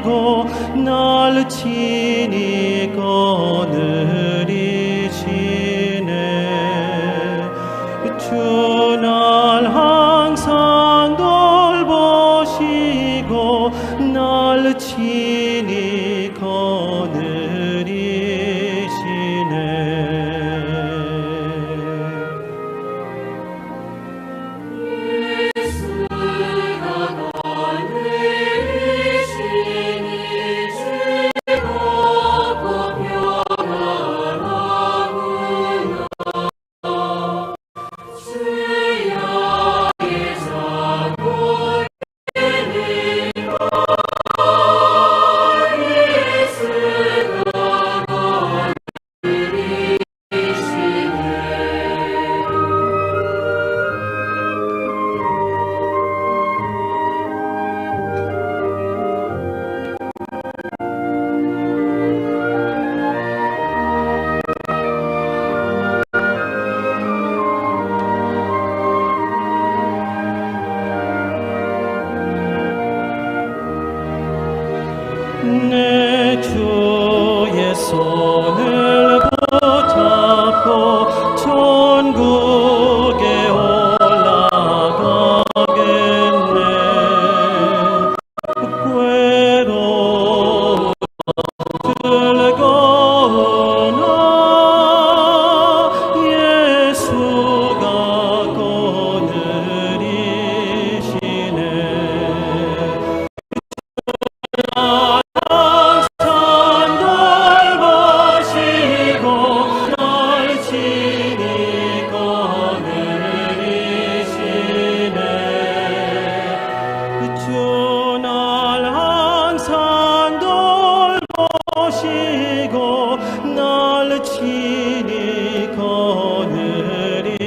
보시고 날 친히 거느리시네. 주 날 항상 돌보시고 날 친히 거느리시네. 내 주의 손을 붙잡고 천국에 올라가겠네. 괴로워 즐거우나 예수가 거느리시네. 날 친히 거느리시네.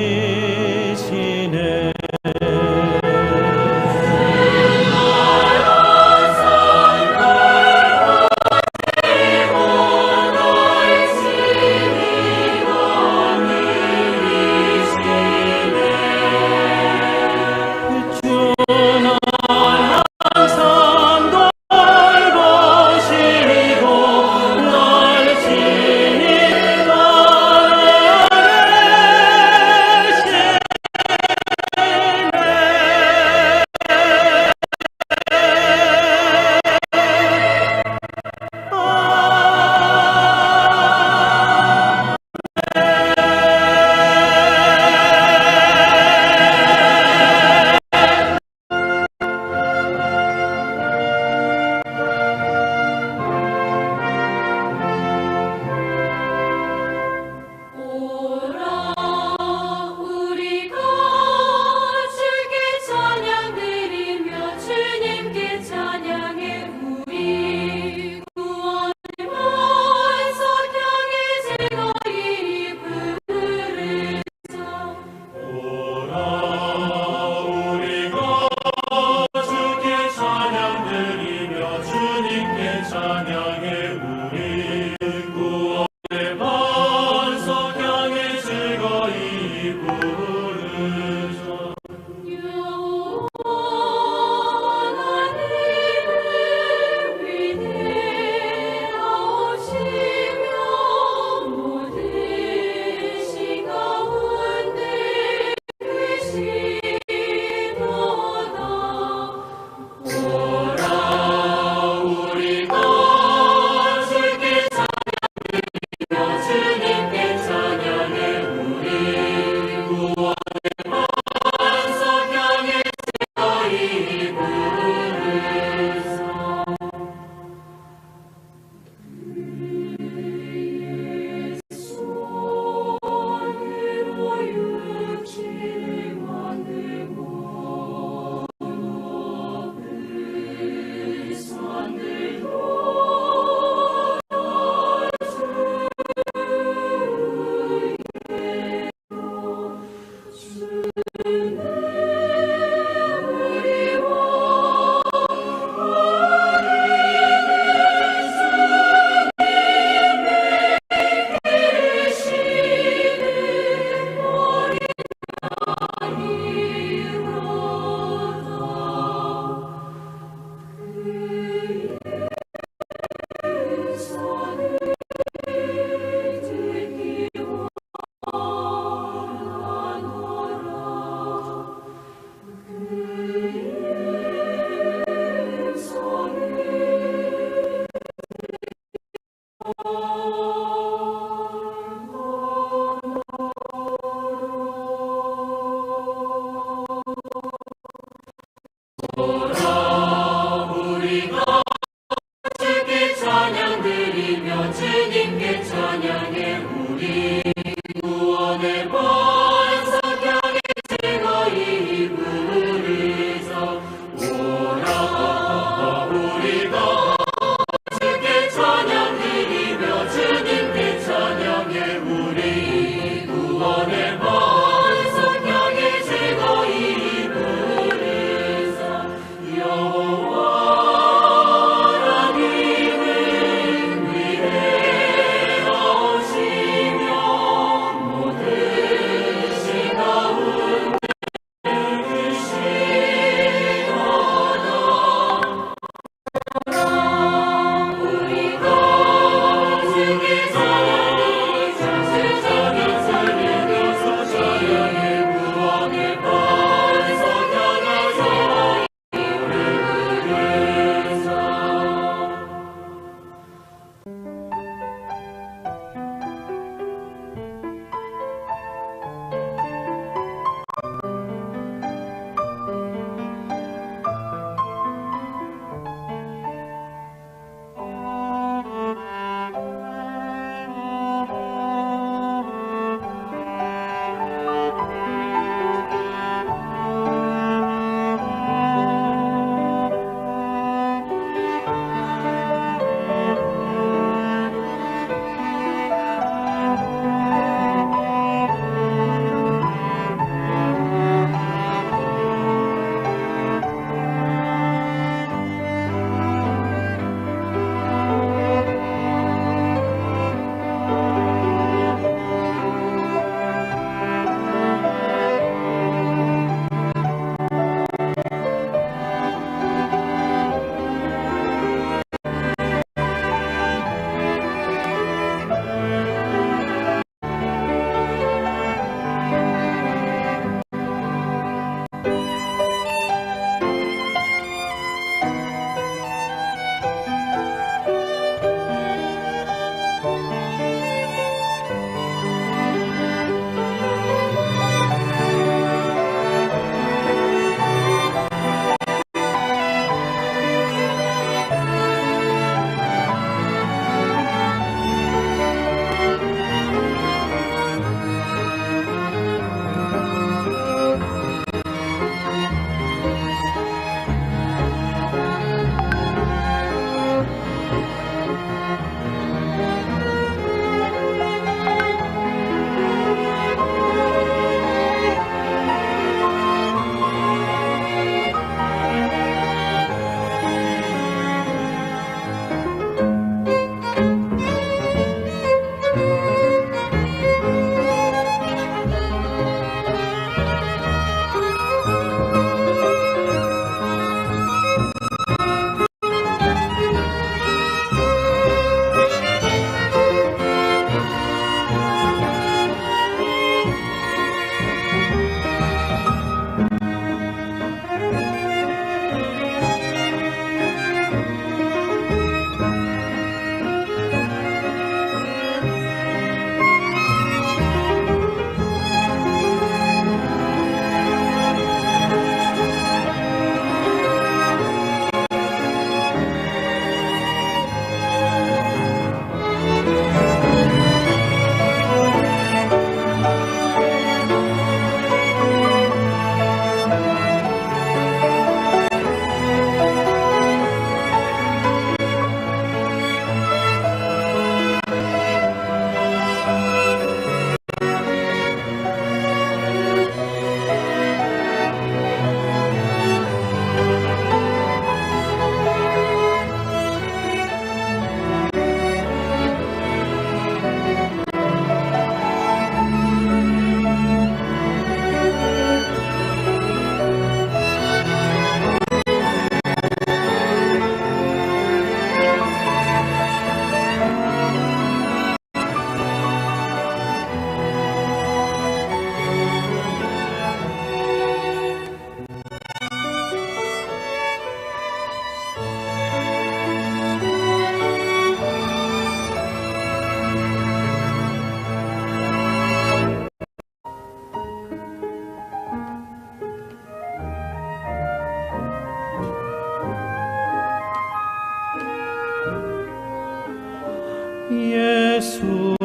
예수가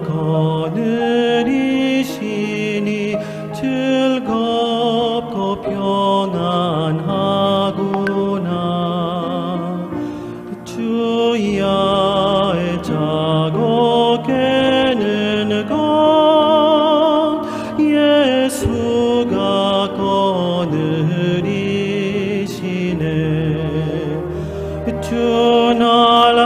거느리시니 즐겁고 편안하구나. 주야의 자고 깨는 것 예수가 거느리시네. 주날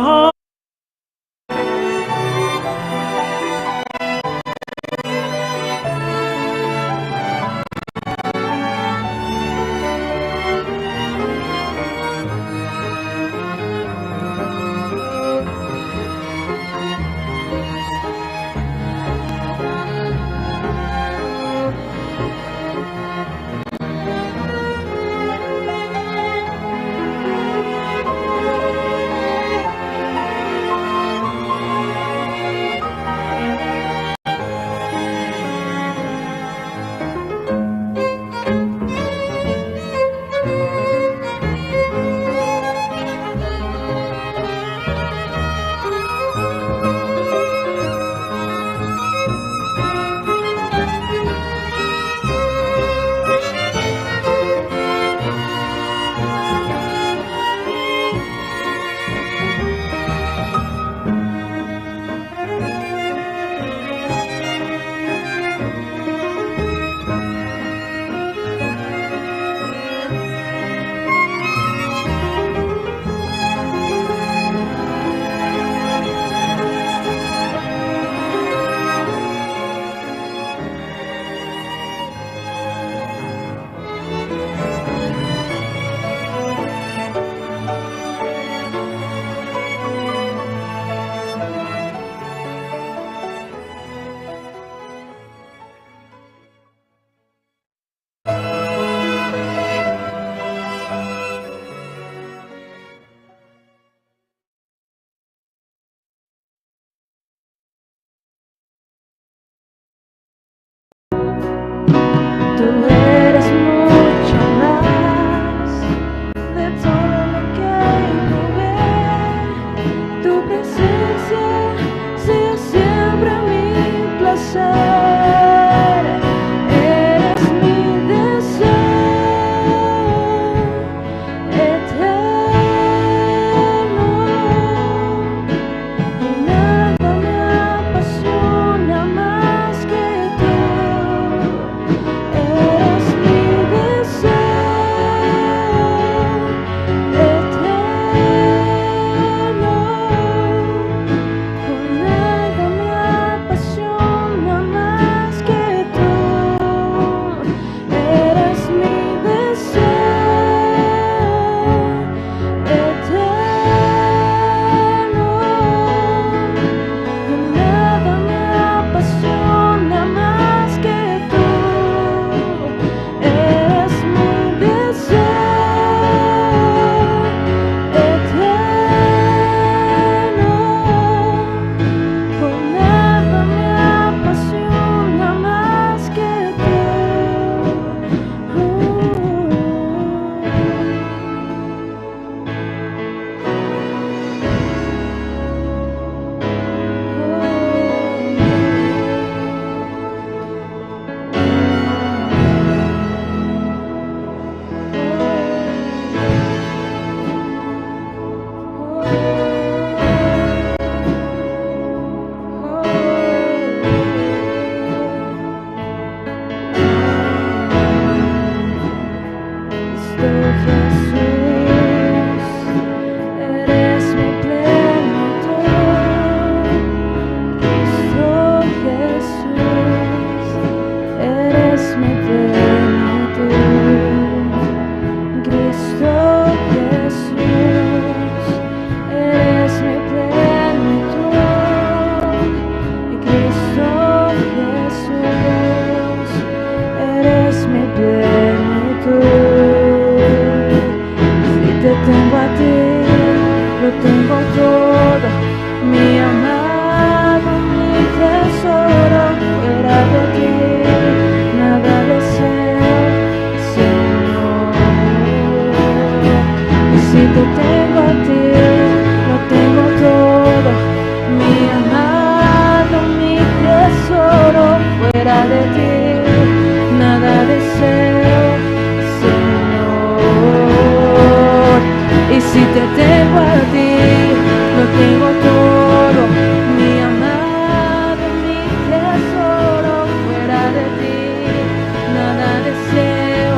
Si te tengo a ti, lo tengo todo, mi amado, mi tesoro. Fuera de ti, nada deseo,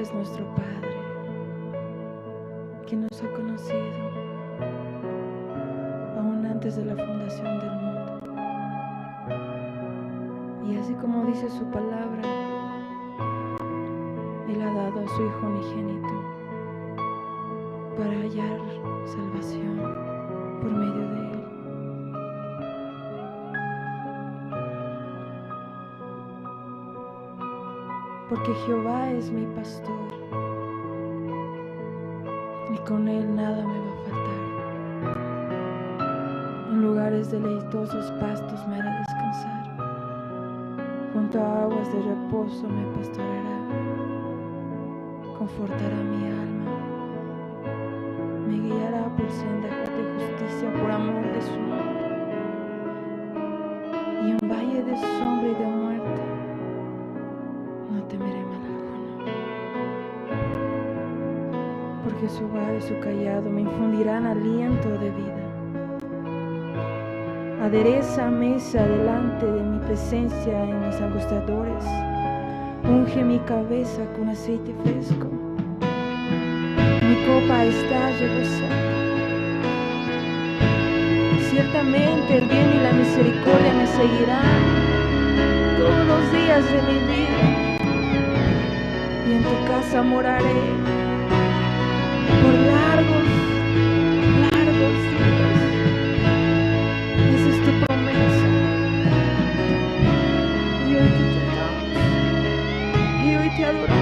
es nuestro Padre, que nos ha conocido aún antes de la fundación del mundo. Y así como dice su palabra, Él ha dado a su Hijo unigénito para hallar salvación por medio de Él. Porque Jehová es mi pastor y con Él nada me va a faltar. En lugares deleitosos pastos me hará descansar. Junto a aguas de reposo me pastoreará. Confortará mi alma. Me guiará por sendas de justicia por amor de su nombre. Y en valle de sombra y de muerte no temeré mal alguno. Porque su vara y su cayado me infundirán aliento de vida. Adereza mesa delante de mi presencia en mis angustiadores. Unge mi cabeza con aceite fresco. Mi copa está rebosada. Ciertamente el bien y la misericordia me seguirán todos los días de mi vida. Y en tu casa moraré por largos días. Esa es tu promesa. Y hoy te entregamos. Y hoy te adoramos.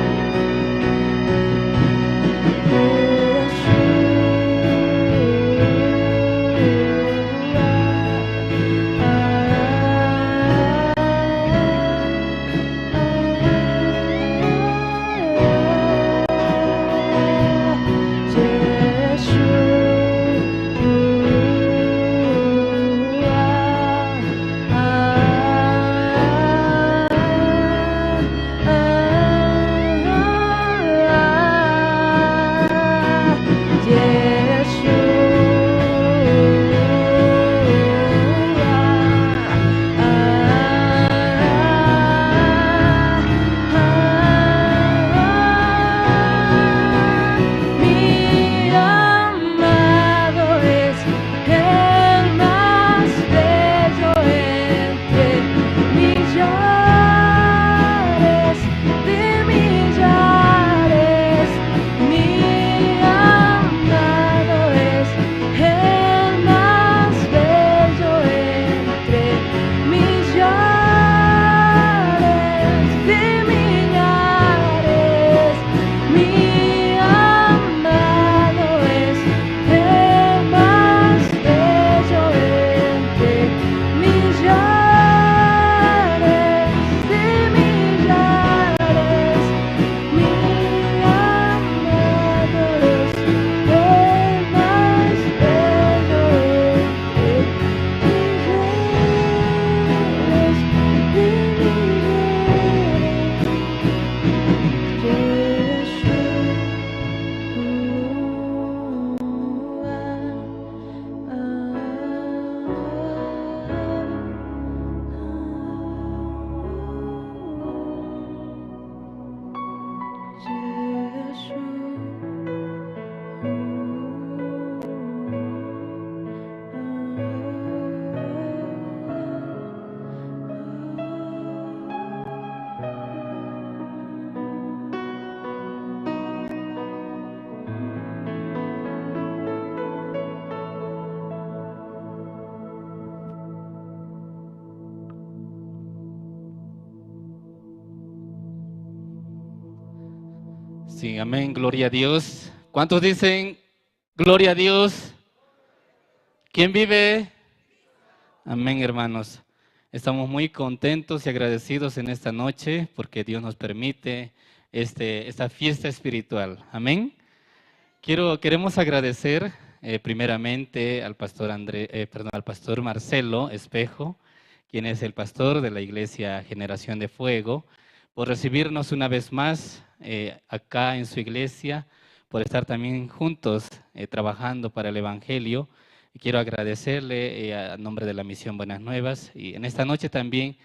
Sí, amén, gloria a Dios. ¿Cuántos dicen gloria a Dios? ¿Quién vive? Amén, hermanos. Estamos muy contentos y agradecidos en esta noche porque Dios nos permite esta fiesta espiritual. Amén. Queremos agradecer primeramente al pastor al pastor Marcelo Espejo, quien es el pastor de la Iglesia Generación de Fuego, por recibirnos una vez más acá en su iglesia, por estar también juntos trabajando para el Evangelio. Y quiero agradecerle a nombre de la Misión Buenas Nuevas y en esta noche también,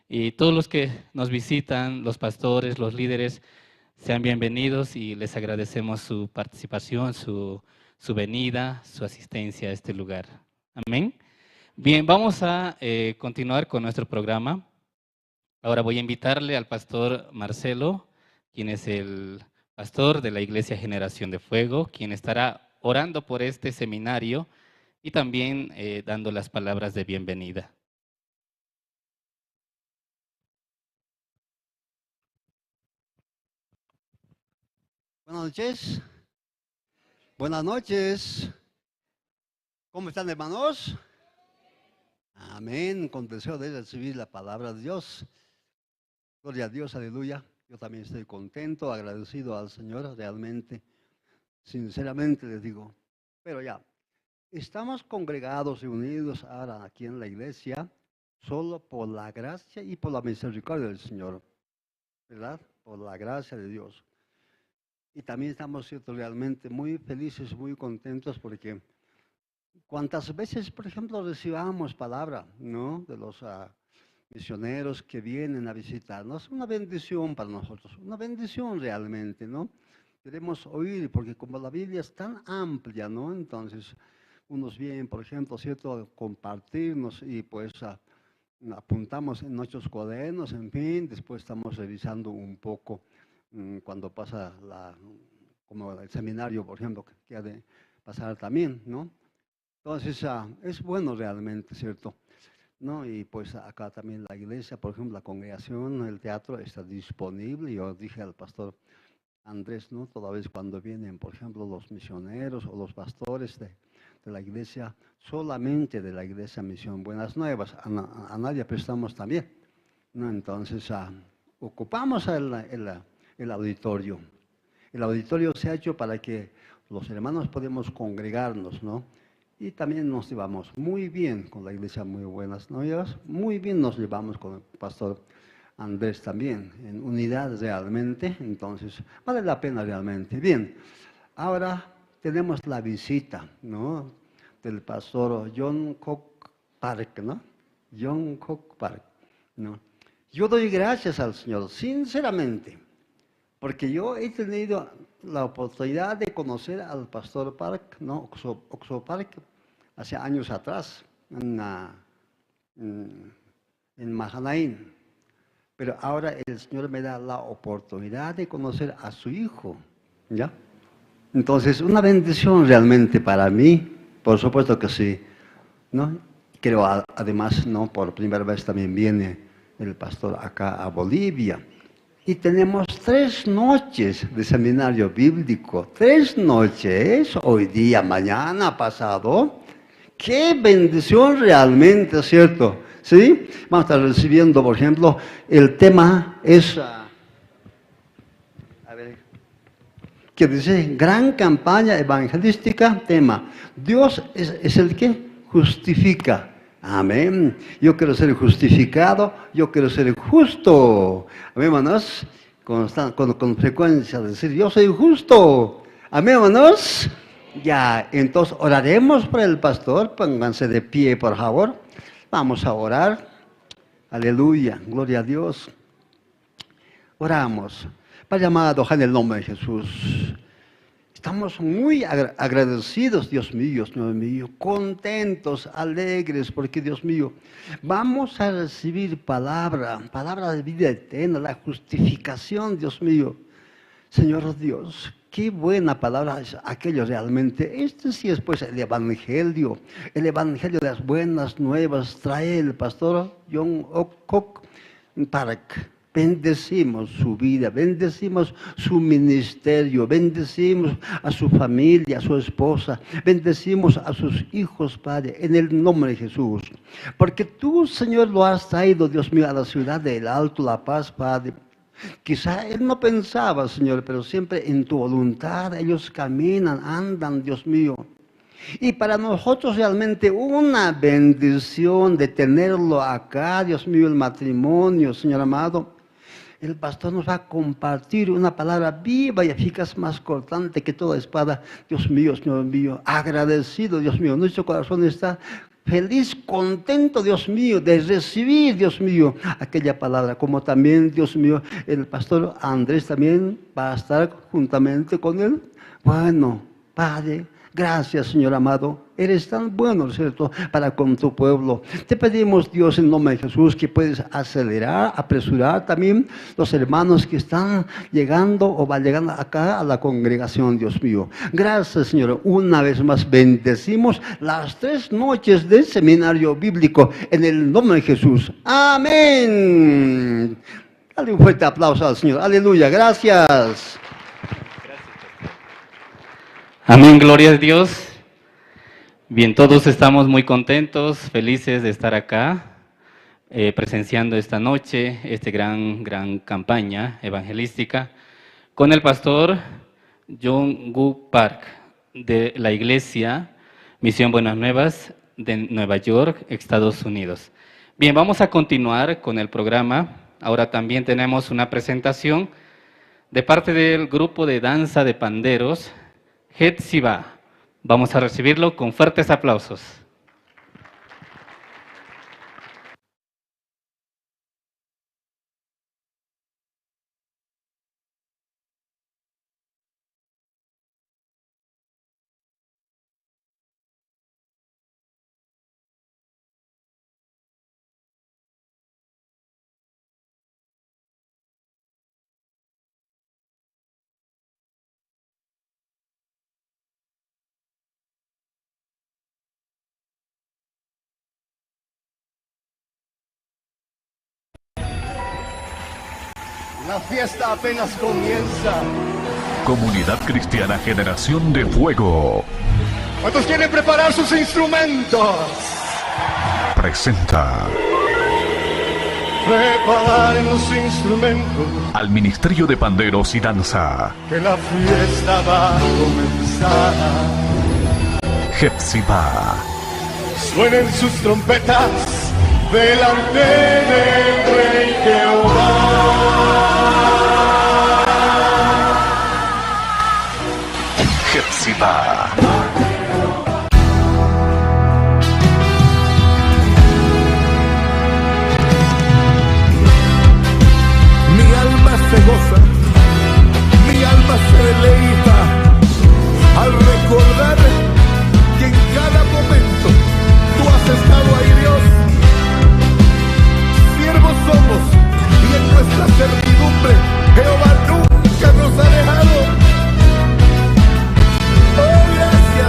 y todos los que nos visitan, los pastores, los líderes, Sean bienvenidos y les agradecemos su participación, su venida, su asistencia a este lugar. Amén. Bien, vamos a continuar con nuestro programa. Ahora voy a invitarle al pastor Marcelo, quien es el pastor de la Iglesia Generación de Fuego, quien estará orando por este seminario y también dando las palabras de bienvenida. Buenas noches. Buenas noches. ¿Cómo están, hermanos? Amén. Con deseo de recibir la palabra de Dios. Gloria a Dios, aleluya. Yo también estoy contento, agradecido al Señor, realmente. Sinceramente les digo. Pero ya, estamos congregados y unidos ahora aquí en la iglesia solo por la gracia y por la misericordia del Señor. ¿Verdad? Por la gracia de Dios. Y también estamos realmente muy felices, muy contentos porque cuántas veces, por ejemplo, recibamos palabra, ¿no? De los misioneros que vienen a visitarnos, una bendición para nosotros, una bendición realmente, ¿no? Queremos oír porque como la Biblia es tan amplia, ¿no? Entonces, unos vienen, por ejemplo, ¿cierto?, a compartirnos y pues apuntamos en nuestros cuadernos, en fin, después estamos revisando un poco cuando pasa como el seminario, por ejemplo, que ha de pasar también, ¿no? Entonces, es bueno realmente, ¿cierto? ¿No? Y pues acá también la iglesia, por ejemplo, la congregación, el teatro está disponible. Yo dije al pastor Andrés, ¿no? Toda vez cuando vienen, por ejemplo, los misioneros o los pastores de la iglesia, solamente de la iglesia Misión Buenas Nuevas, a nadie prestamos también, ¿no? Entonces, ocupamos el auditorio. El auditorio se ha hecho para que los hermanos podamos congregarnos, ¿no? Y también nos llevamos muy bien con la iglesia Muy Buenas Nuevas, muy bien nos llevamos con el pastor Andrés también, en unidad realmente, entonces vale la pena realmente. Bien, ahora tenemos la visita, ¿no?, del pastor John Cook Park, ¿no? John Cook Park, ¿no? Yo doy gracias al Señor, sinceramente, porque yo he tenido la oportunidad de conocer al pastor Park, ¿no? Oxo Park, hace años atrás, en Mahanaim. Pero ahora el Señor me da la oportunidad de conocer a su hijo, ¿ya? Entonces, una bendición realmente para mí, por supuesto que sí, ¿no? Creo además, ¿no?, por primera vez también viene el pastor acá a Bolivia. Y tenemos 3 noches de seminario bíblico, 3 noches, hoy día, mañana, pasado. ¡Qué bendición realmente, cierto! ¿Sí? Vamos a estar recibiendo, por ejemplo, el tema es, que dice, gran campaña evangelística, tema, Dios es el que justifica. Amén. Yo quiero ser justificado, yo quiero ser justo. Amén, hermanos. Con frecuencia decir, yo soy justo. Amén, hermanos. Ya, entonces oraremos por el pastor. Pónganse de pie, por favor. Vamos a orar. Aleluya, gloria a Dios. Oramos. Padre amado, en el nombre de Jesús. Estamos muy agradecidos, Dios mío, contentos, alegres, porque Dios mío, vamos a recibir palabra de vida eterna, la justificación, Dios mío. Señor Dios, qué buena palabra es aquello realmente. Este sí es pues el evangelio de las buenas nuevas, trae el pastor John Cook Park. Bendecimos su vida, bendecimos su ministerio, bendecimos a su familia, a su esposa, bendecimos a sus hijos, Padre, en el nombre de Jesús. Porque tú, Señor, lo has traído, Dios mío, a la ciudad del Alto, La Paz, Padre. Quizá él no pensaba, Señor, pero siempre en tu voluntad ellos caminan, andan, Dios mío. Y para nosotros realmente una bendición de tenerlo acá, Dios mío, el matrimonio, Señor amado. El pastor nos va a compartir una palabra viva y eficaz, más cortante que toda espada. Dios mío, Señor mío, agradecido, Dios mío. Nuestro corazón está feliz, contento, Dios mío, de recibir, Dios mío, aquella palabra. Como también, Dios mío, el pastor Andrés también va a estar juntamente con él. Bueno, Padre, gracias, Señor amado. Eres tan bueno, ¿cierto?, para con tu pueblo. Te pedimos, Dios, en nombre de Jesús, que puedes acelerar, apresurar también los hermanos que están llegando o van llegando acá a la congregación, Dios mío. Gracias, Señor. Una vez más bendecimos las 3 noches del seminario bíblico en el nombre de Jesús. Amén. Dale un fuerte aplauso al Señor. Aleluya. Gracias. Amén, gloria a Dios. Bien, todos estamos muy contentos, felices de estar acá, presenciando esta noche, gran campaña evangelística, con el pastor John Gu Park, de la Iglesia Misión Buenas Nuevas de Nueva York, Estados Unidos. Bien, vamos a continuar con el programa. Ahora también tenemos una presentación de parte del grupo de danza de panderos, Hetsiba. Vamos a recibirlo con fuertes aplausos. La fiesta apenas comienza. Comunidad Cristiana Generación de Fuego ¿Cuántos quieren preparar sus instrumentos? presenta Preparen los instrumentos, al Ministerio de Panderos y Danza, que la fiesta va a comenzar. Hetsiba. Suenen sus trompetas delante del Rey Jehová. Hetsiba. Mi alma se goza, mi alma se deleita al recordar que en cada momento tú has estado ahí, Dios. Siervos somos y en nuestra servidumbre Jehová nunca nos ha dejado. Oh, gracias.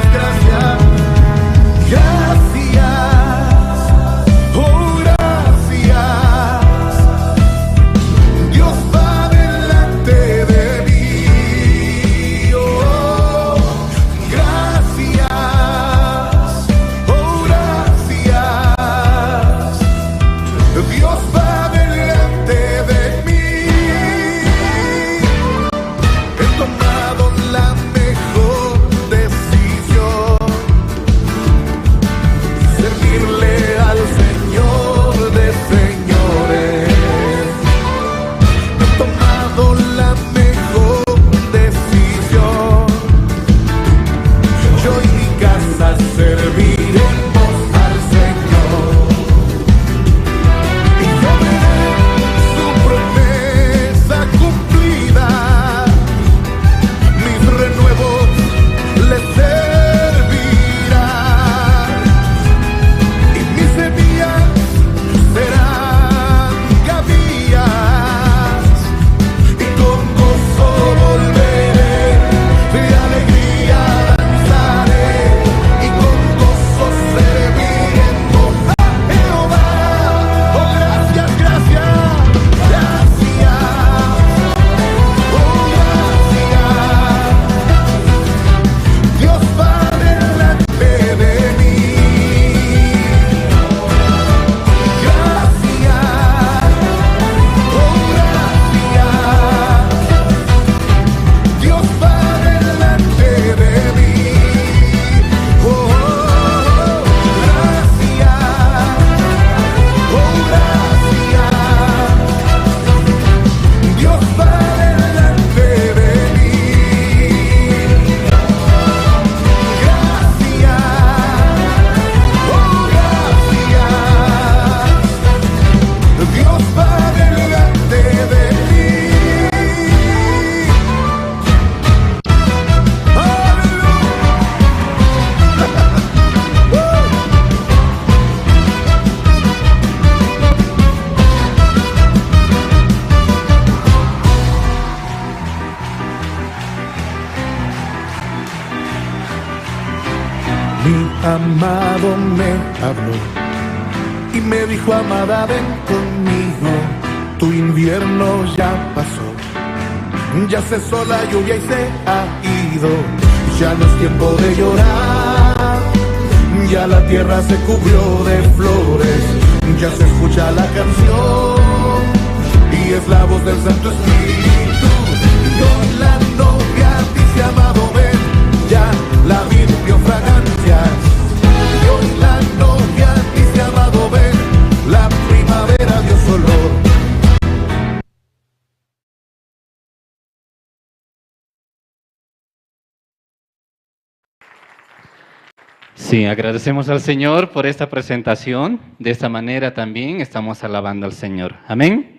amado me habló y me dijo: amada, ven conmigo, tu invierno ya pasó, ya cesó la lluvia y se ha ido, ya no es tiempo de llorar, ya la tierra se cubrió de flores, ya se escucha la canción y es la voz del Santo Espíritu. Y hoy la novia dice: amado, ven, ya la vid dio fragancias. Y hoy la novia dice: amado, ven, la primavera dio su olor. Sí, agradecemos al Señor por esta presentación. De esta manera también estamos alabando al Señor. Amén.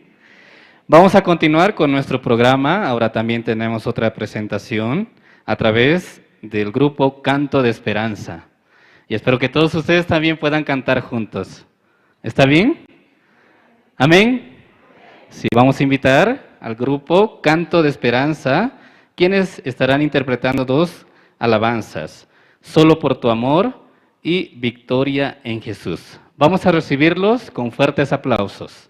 Vamos a continuar con nuestro programa. Ahora también tenemos otra presentación a través del grupo Canto de Esperanza. Y espero que todos ustedes también puedan cantar juntos. ¿Está bien? Amén. Sí, vamos a invitar al grupo Canto de Esperanza, quienes estarán interpretando dos alabanzas: Solo por tu amor y Victoria en Jesús. Vamos a recibirlos con fuertes aplausos.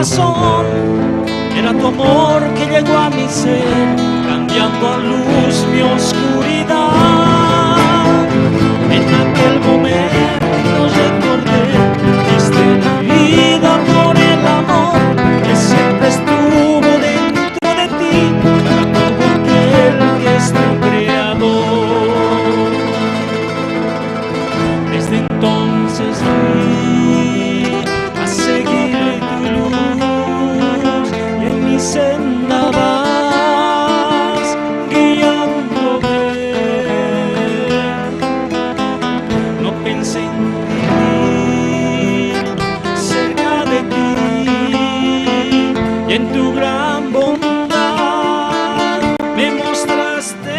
corazón. Era tu amor que llegó a mi ser, cambiando a luz mi oscuridad. En aquel momento recordé que diste la vida por el amor que siempre estuvo dentro de ti, para todo aquel que es tu creador. Desde entonces fui a seguir tu luz y en mi senda vas guiándome. No pensé en vivir cerca de ti y en tu gran bondad me mostraste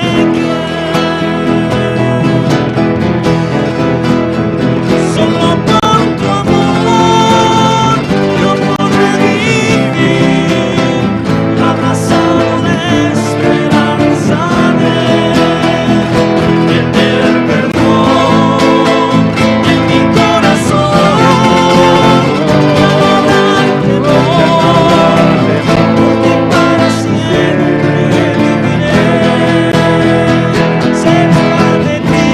que solo por tu amor yo podré vivir, abrazado de esperanza de tener perdón en mi corazón. No habrá temor, porque para siempre viviré cerca de ti.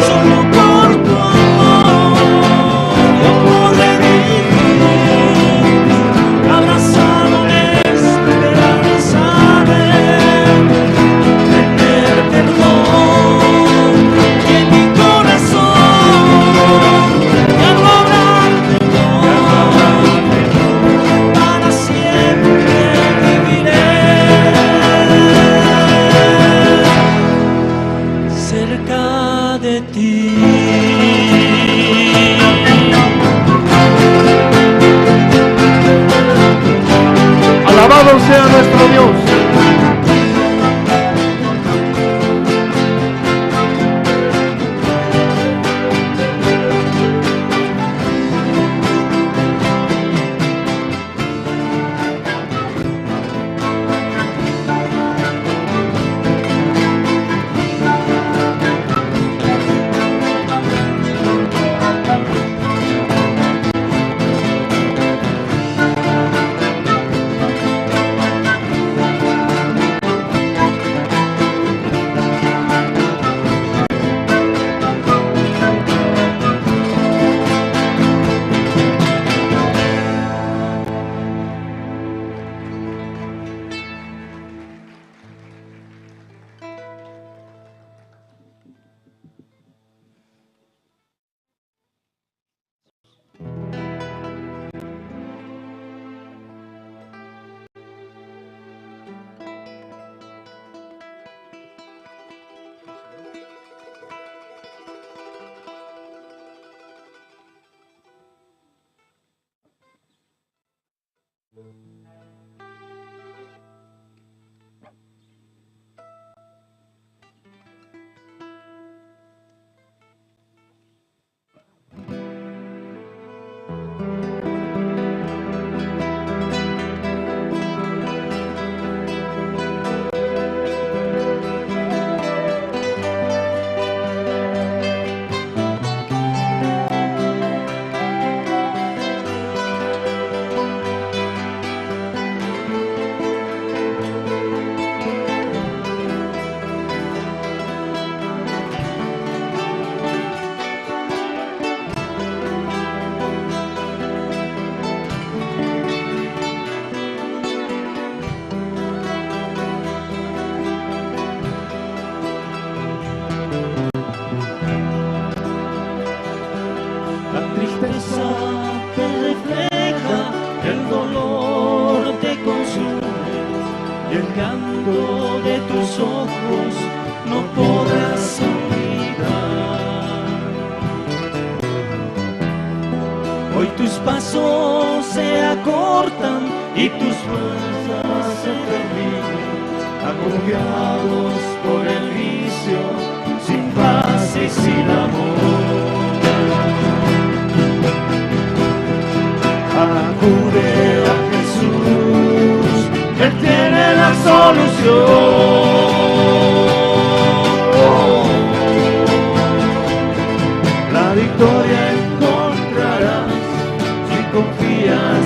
Solo por tu amor yo podré vivir, abrazado de esperanza de tener perdón y en mi corazón ya no habrá temor, para siempre viviré cerca de ti. Alabado sea nuestro Dios. tristeza te refleja, el dolor te consume y el llanto de tus ojos no podrás olvidar. Hoy tus pasos se acortan y tus fuerzas se terminan, agobiados por el vicio, sin paz y sin amor. Acude a Jesús, Él tiene la solución. La victoria encontrarás si confías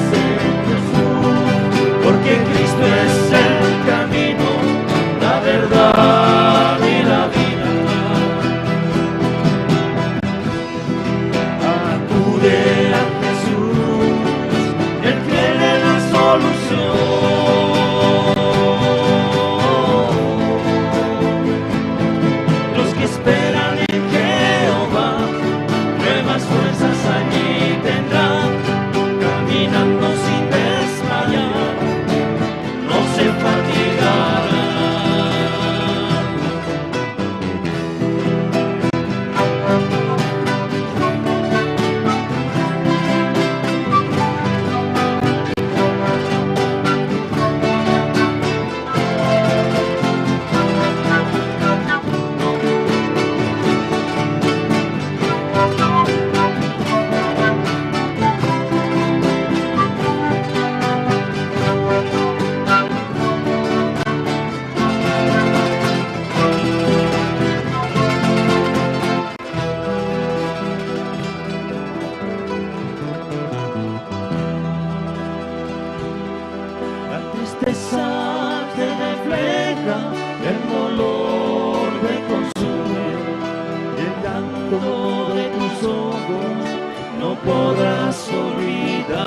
podrás olvidar.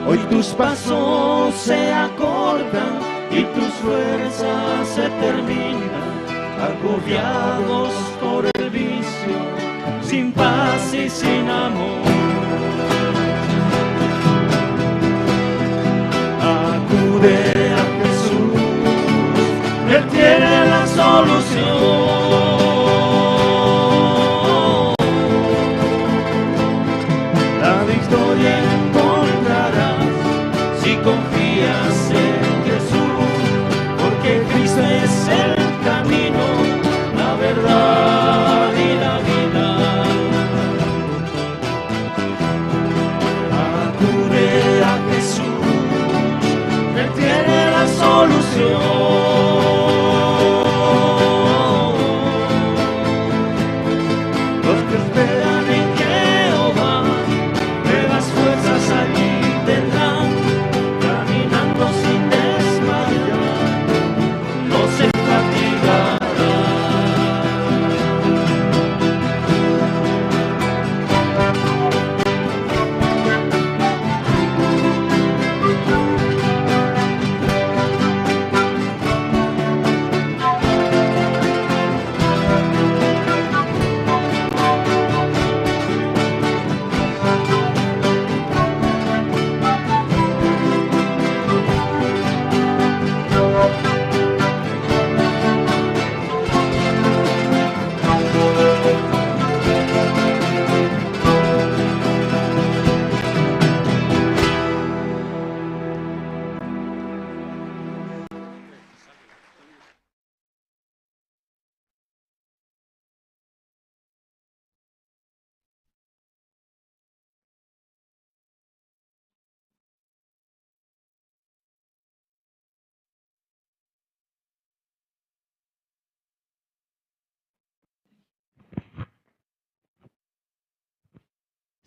Hoy tus pasos se acortan y tus fuerzas se terminan, agobiados por el vicio, sin paz y sin amor. Acude a Jesús, Él tiene la solución. La victoria encontrarás si confías en Jesús, porque Cristo es el camino, la verdad y la vida. Acude a Jesús, Él tiene la solución. Los que esperan en Jehová, nuevas fuerzas allí tendrán, caminando sin desmayar, no se fatigarán.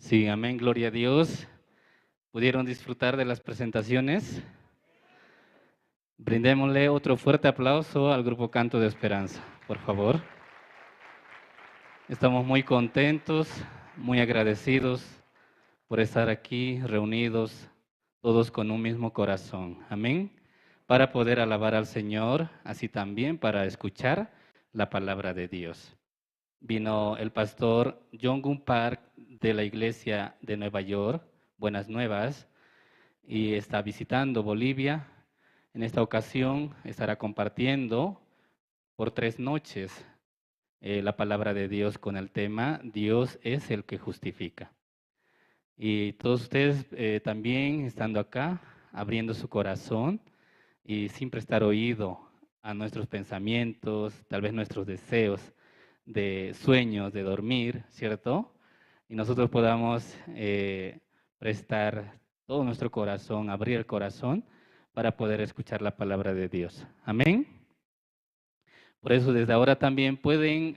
Sí, amén, gloria a Dios. ¿Pudieron disfrutar de las presentaciones? Brindémosle otro fuerte aplauso al Grupo Canto de Esperanza, por favor. Estamos muy contentos, muy agradecidos por estar aquí reunidos todos con un mismo corazón. Amén. Para poder alabar al Señor, así también para escuchar la palabra de Dios. Vino el pastor John Gun Park de la iglesia de Nueva York, Buenas Nuevas, y está visitando Bolivia. En esta ocasión estará compartiendo por 3 noches la palabra de Dios con el tema Dios es el que justifica. Y todos ustedes también estando acá, abriendo su corazón y sin prestar oído a nuestros pensamientos, tal vez nuestros deseos de sueños, de dormir, ¿cierto? Y nosotros podamos prestar todo nuestro corazón, abrir el corazón para poder escuchar la palabra de Dios. Amén. Por eso desde ahora también pueden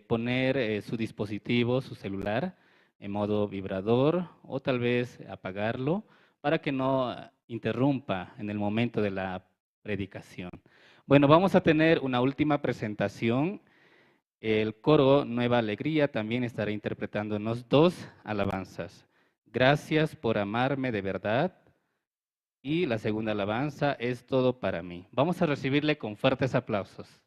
poner su dispositivo, su celular, en modo vibrador o tal vez apagarlo para que no interrumpa en el momento de la predicación. Bueno, vamos a tener una última presentación. El coro Nueva Alegría también estará interpretándonos 2 alabanzas. Gracias por amarme de verdad. Y la segunda alabanza es Todo para mí. Vamos a recibirle con fuertes aplausos.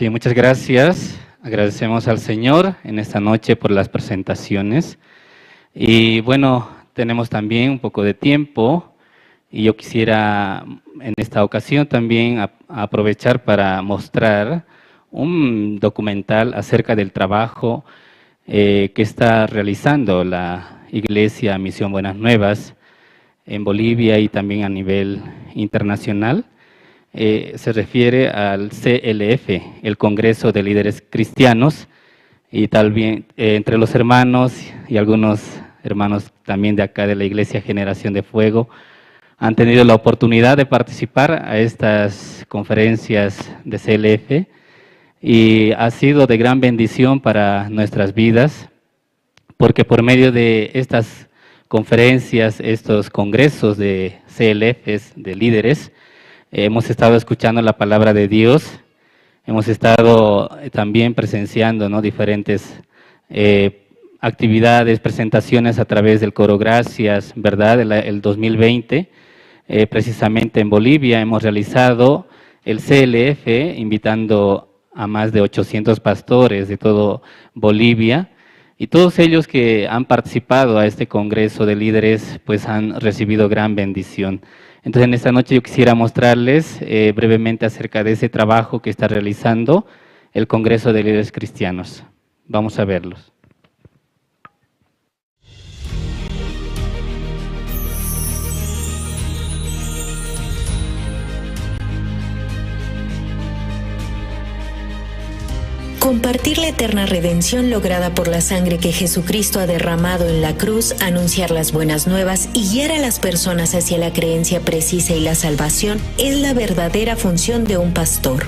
Sí, muchas gracias. Agradecemos al Señor en esta noche por las presentaciones. Y bueno, tenemos también un poco de tiempo y yo quisiera en esta ocasión también aprovechar para mostrar un documental acerca del trabajo que está realizando la Iglesia Misión Buenas Nuevas en Bolivia y también a nivel internacional. Se refiere al CLF, el Congreso de Líderes Cristianos, y también entre los hermanos y algunos hermanos también de acá de la Iglesia Generación de Fuego han tenido la oportunidad de participar a estas conferencias de CLF y ha sido de gran bendición para nuestras vidas, porque por medio de estas conferencias, estos congresos de CLFs, de líderes, hemos estado escuchando la palabra de Dios, hemos estado también presenciando, ¿no?, diferentes actividades, presentaciones a través del Coro Gracias, ¿verdad? El 2020, precisamente en Bolivia, hemos realizado el CLF, invitando a más de 800 pastores de todo Bolivia, y todos ellos que han participado a este Congreso de Líderes, pues han recibido gran bendición. Entonces, en esta noche yo quisiera mostrarles brevemente acerca de ese trabajo que está realizando el Congreso de Líderes Cristianos. Vamos a verlos. Compartir la eterna redención lograda por la sangre que Jesucristo ha derramado en la cruz, anunciar las buenas nuevas y guiar a las personas hacia la creencia precisa y la salvación es la verdadera función de un pastor.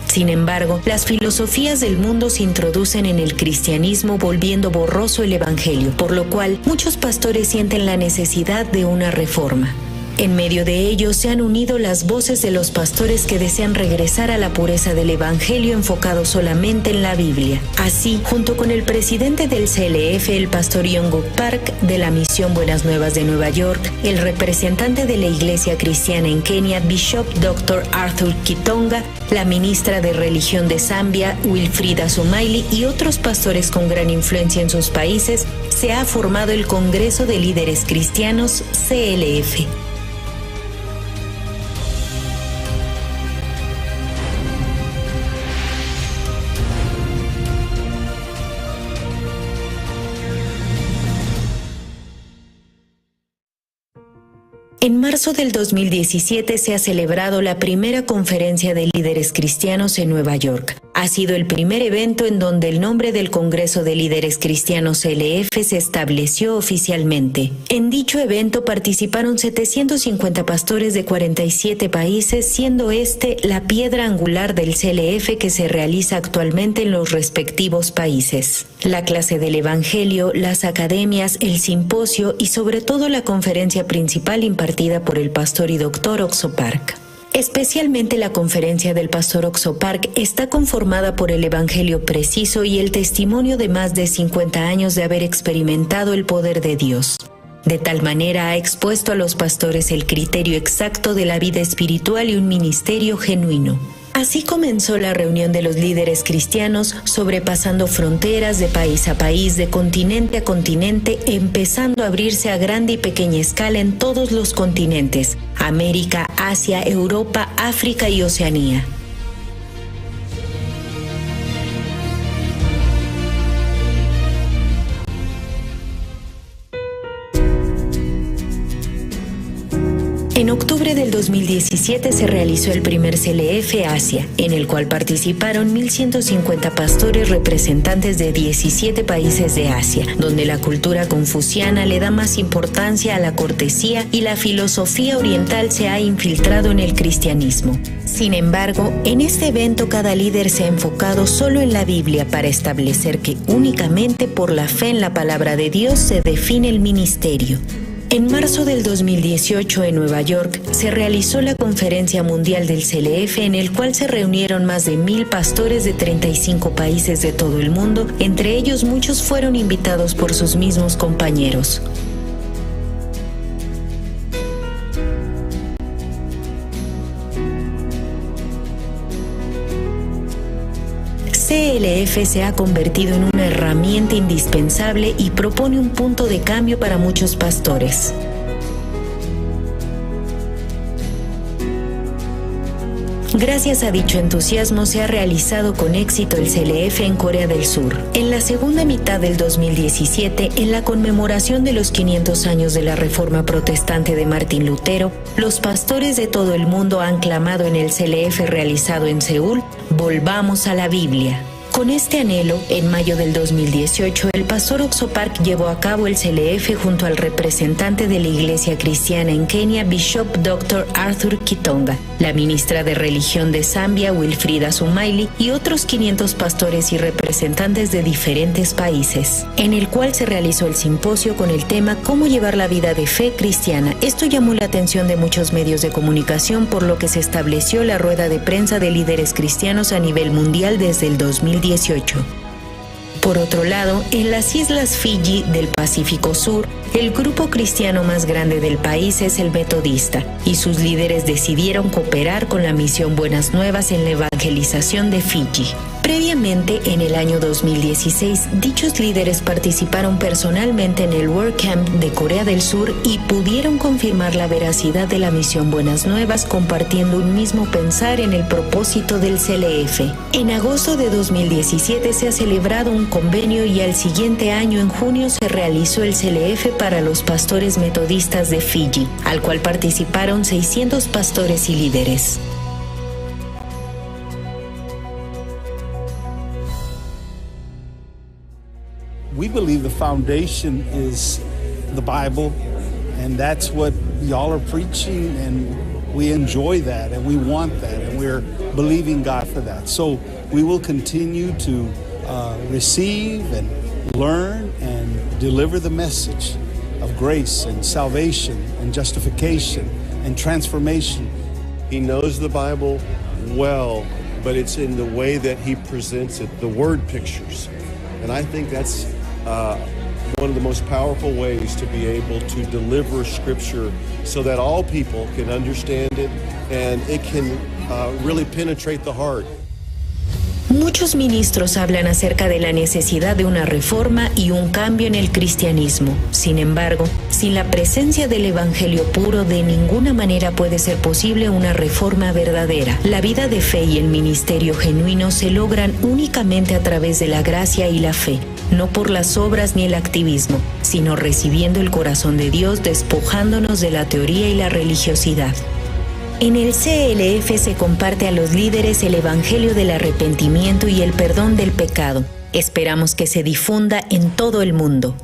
Sin embargo, las filosofías del mundo se introducen en el cristianismo volviendo borroso el evangelio, por lo cual muchos pastores sienten la necesidad de una reforma. En medio de ello se han unido las voces de los pastores que desean regresar a la pureza del Evangelio enfocado solamente en la Biblia. Así, junto con el presidente del CLF, el pastor Yonguk Park, de la Misión Buenas Nuevas de Nueva York, el representante de la Iglesia Cristiana en Kenia, Bishop Dr. Arthur Kitonga, la ministra de Religión de Zambia, Wilfrida Sumaili, y otros pastores con gran influencia en sus países, se ha formado el Congreso de Líderes Cristianos, CLF. En marzo del 2017 se ha celebrado la primera conferencia de líderes cristianos en Nueva York. Ha sido el primer evento en donde el nombre del Congreso de Líderes Cristianos CLF se estableció oficialmente. En dicho evento participaron 750 pastores de 47 países, siendo este la piedra angular del CLF que se realiza actualmente en los respectivos países. La clase del Evangelio, las academias, el simposio y sobre todo la conferencia principal impartida por el pastor y doctor Oxo Park. Especialmente la conferencia del pastor Oxo Park está conformada por el Evangelio preciso y el testimonio de más de 50 años de haber experimentado el poder de Dios. De tal manera ha expuesto a los pastores el criterio exacto de la vida espiritual y un ministerio genuino. Así comenzó la reunión de los líderes cristianos, sobrepasando fronteras de país a país, de continente a continente, empezando a abrirse a grande y pequeña escala en todos los continentes: América, Asia, Europa, África y Oceanía. En octubre del 2017 se realizó el primer CLF Asia, en el cual participaron 1.150 pastores representantes de 17 países de Asia, donde la cultura confuciana le da más importancia a la cortesía y la filosofía oriental se ha infiltrado en el cristianismo. Sin embargo, en este evento cada líder se ha enfocado solo en la Biblia para establecer que únicamente por la fe en la palabra de Dios se define el ministerio. En marzo del 2018 en Nueva York se realizó la Conferencia Mundial del CLF, en el cual se reunieron más de 1,000 pastores de 35 países de todo el mundo. Entre ellos muchos fueron invitados por sus mismos compañeros. CLF se ha convertido en una herramienta indispensable y propone un punto de cambio para muchos pastores. Gracias a dicho entusiasmo se ha realizado con éxito el CLF en Corea del Sur. En la segunda mitad del 2017, en la conmemoración de los 500 años de la Reforma Protestante de Martín Lutero, los pastores de todo el mundo han clamado en el CLF realizado en Seúl: "Volvamos a la Biblia". Con este anhelo, en mayo del 2018, el pastor Oxo Park llevó a cabo el CLF junto al representante de la Iglesia Cristiana en Kenia, Bishop Dr. Arthur Kitonga, la ministra de Religión de Zambia, Wilfrida Sumaili, y otros 500 pastores y representantes de diferentes países, en el cual se realizó el simposio con el tema "Cómo llevar la vida de fe cristiana". Esto llamó la atención de muchos medios de comunicación, por lo que se estableció la rueda de prensa de líderes cristianos a nivel mundial desde el 2018. Por otro lado, en las islas Fiji del Pacífico Sur, el grupo cristiano más grande del país es el Metodista, y sus líderes decidieron cooperar con la misión Buenas Nuevas en la evangelización de Fiji. Previamente, en el año 2016, dichos líderes participaron personalmente en el WordCamp de Corea del Sur y pudieron confirmar la veracidad de la misión Buenas Nuevas, compartiendo un mismo pensar en el propósito del CLF. En agosto de 2017 se ha celebrado un convenio y al siguiente año, en junio, se realizó el CLF para los pastores metodistas de Fiji, al cual participaron 600 pastores y líderes. We believe the foundation is the Bible, and that's what y'all are preaching, and we enjoy that, and we want that, and we're believing God for that. So we will continue to receive and learn and deliver the message of grace and salvation and justification and transformation. He knows the Bible well, but it's in the way that he presents it, the word pictures. And I think that's one of the most powerful ways to be able to deliver Scripture so that all people can understand it and it can really penetrate the heart. Muchos ministros hablan acerca de la necesidad de una reforma y un cambio en el cristianismo. Sin embargo, sin la presencia del evangelio puro, de ninguna manera puede ser posible una reforma verdadera. La vida de fe y el ministerio genuino se logran únicamente a través de la gracia y la fe, no por las obras ni el activismo, sino recibiendo el corazón de Dios, despojándonos de la teoría y la religiosidad. En el CLF se comparte a los líderes el evangelio del arrepentimiento y el perdón del pecado. Esperamos que se difunda en todo el mundo.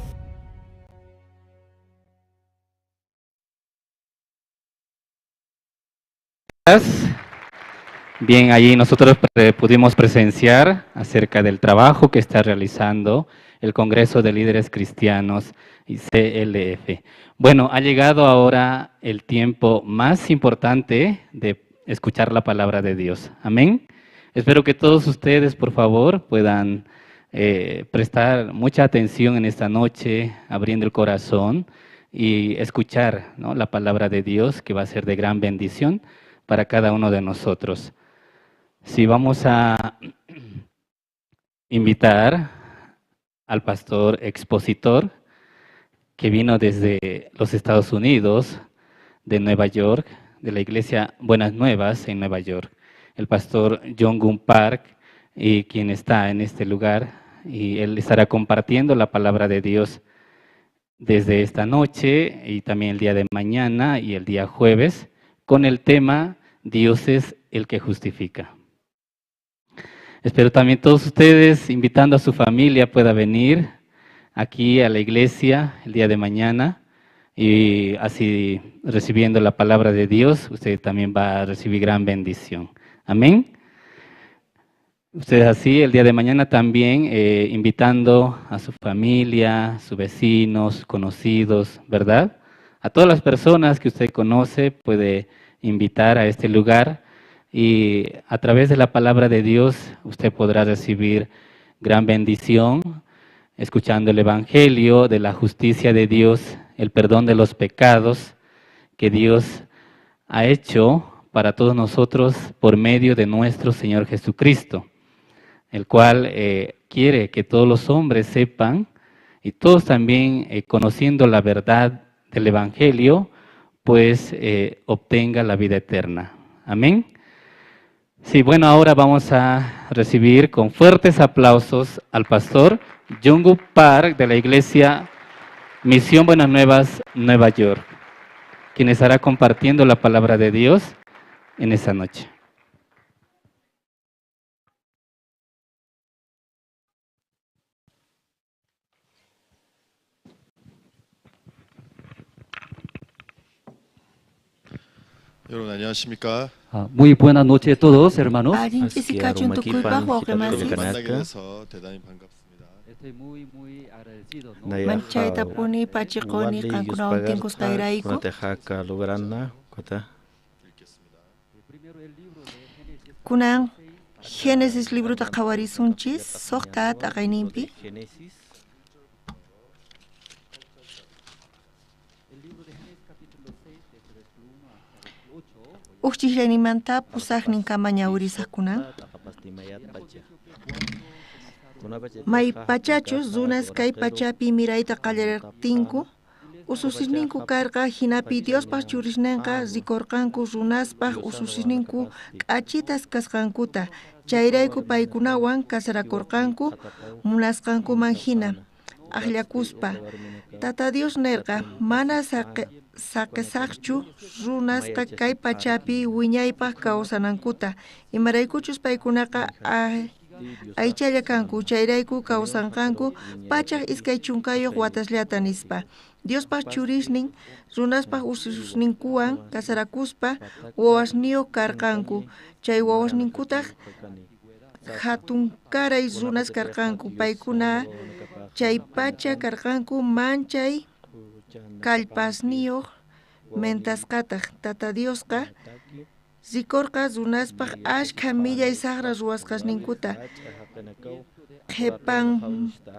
Bien, allí nosotros pudimos presenciar acerca del trabajo que está realizando el Congreso de Líderes Cristianos y CLF. Bueno, ha llegado ahora el tiempo más importante de escuchar la palabra de Dios. Amén. Espero que todos ustedes, por favor, puedan prestar mucha atención en esta noche, abriendo el corazón y escuchar, ¿no?, la palabra de Dios, que va a ser de gran bendición para cada uno de nosotros. Sí, vamos a invitar al pastor expositor que vino desde los Estados Unidos, de Nueva York, de la iglesia Buenas Nuevas en Nueva York, el pastor Jong-un Park, y quien está en este lugar, y él estará compartiendo la palabra de Dios desde esta noche y también el día de mañana y el día jueves, con el tema Dios es el que justifica. Espero también todos ustedes, invitando a su familia, pueda venir aquí a la iglesia el día de mañana y así recibiendo la palabra de Dios, usted también va a recibir gran bendición. Amén. Ustedes así el día de mañana también invitando a su familia, sus vecinos, conocidos, ¿verdad? A todas las personas que usted conoce puede invitar a este lugar. Y a través de la palabra de Dios usted podrá recibir gran bendición, escuchando el evangelio de la justicia de Dios, el perdón de los pecados que Dios ha hecho para todos nosotros por medio de nuestro Señor Jesucristo. el cual quiere que todos los hombres sepan y todos también conociendo la verdad del Evangelio, pues obtenga la vida eterna. Amén. Sí, bueno, ahora vamos a recibir con fuertes aplausos al pastor Jungkook Park de la iglesia Misión Buenas Nuevas, Nueva York, quien estará compartiendo la palabra de Dios en esta noche. 여러분 안녕하십니까? Muy buenas noches a todos, hermanos. 만나게 돼서 대단히 반갑습니다. Estoy muy agradecido, ¿no? Manchaita puni pachikoni kankunawan tinkuskayrayku. Kunan Génesis libro ta qhawarisunchis soqta taqayninpi. Uqchikllaynimanta pusaqnin kama ñawirisaqkunan. May pachachus runas kay pachapi mirayta qallaraqtinku. Ususisninku karqa hinapi Diospaq churisninqa rikurqanku runaspaq ususisninku k'achitas kasqankuta. Chayrayku paykunawan kasarakurqanku munasqankuman hina aqllakuspa. Tata Dios nirqa mana saqisaqchu runasqa kay pachapi wiñaypaq kawsanankuta. Imaraykuchus paykunaqa aychalla kanku, chayrayku kawsanqanku pachaq iskay chunkayuq watasllata nispa. Diospaq churisnin runaspaq ususninkuwan kasarakuspa wawasniyuq karqanku. Chay wawasninkutaq hatun karay runas karqanku. Paykuna chay pacha karqanku manchay kallpasniyuq mentasqataq. Tata Diosqa rikurqa runaspaq ashkha millay saqra ruwasqasninkuta.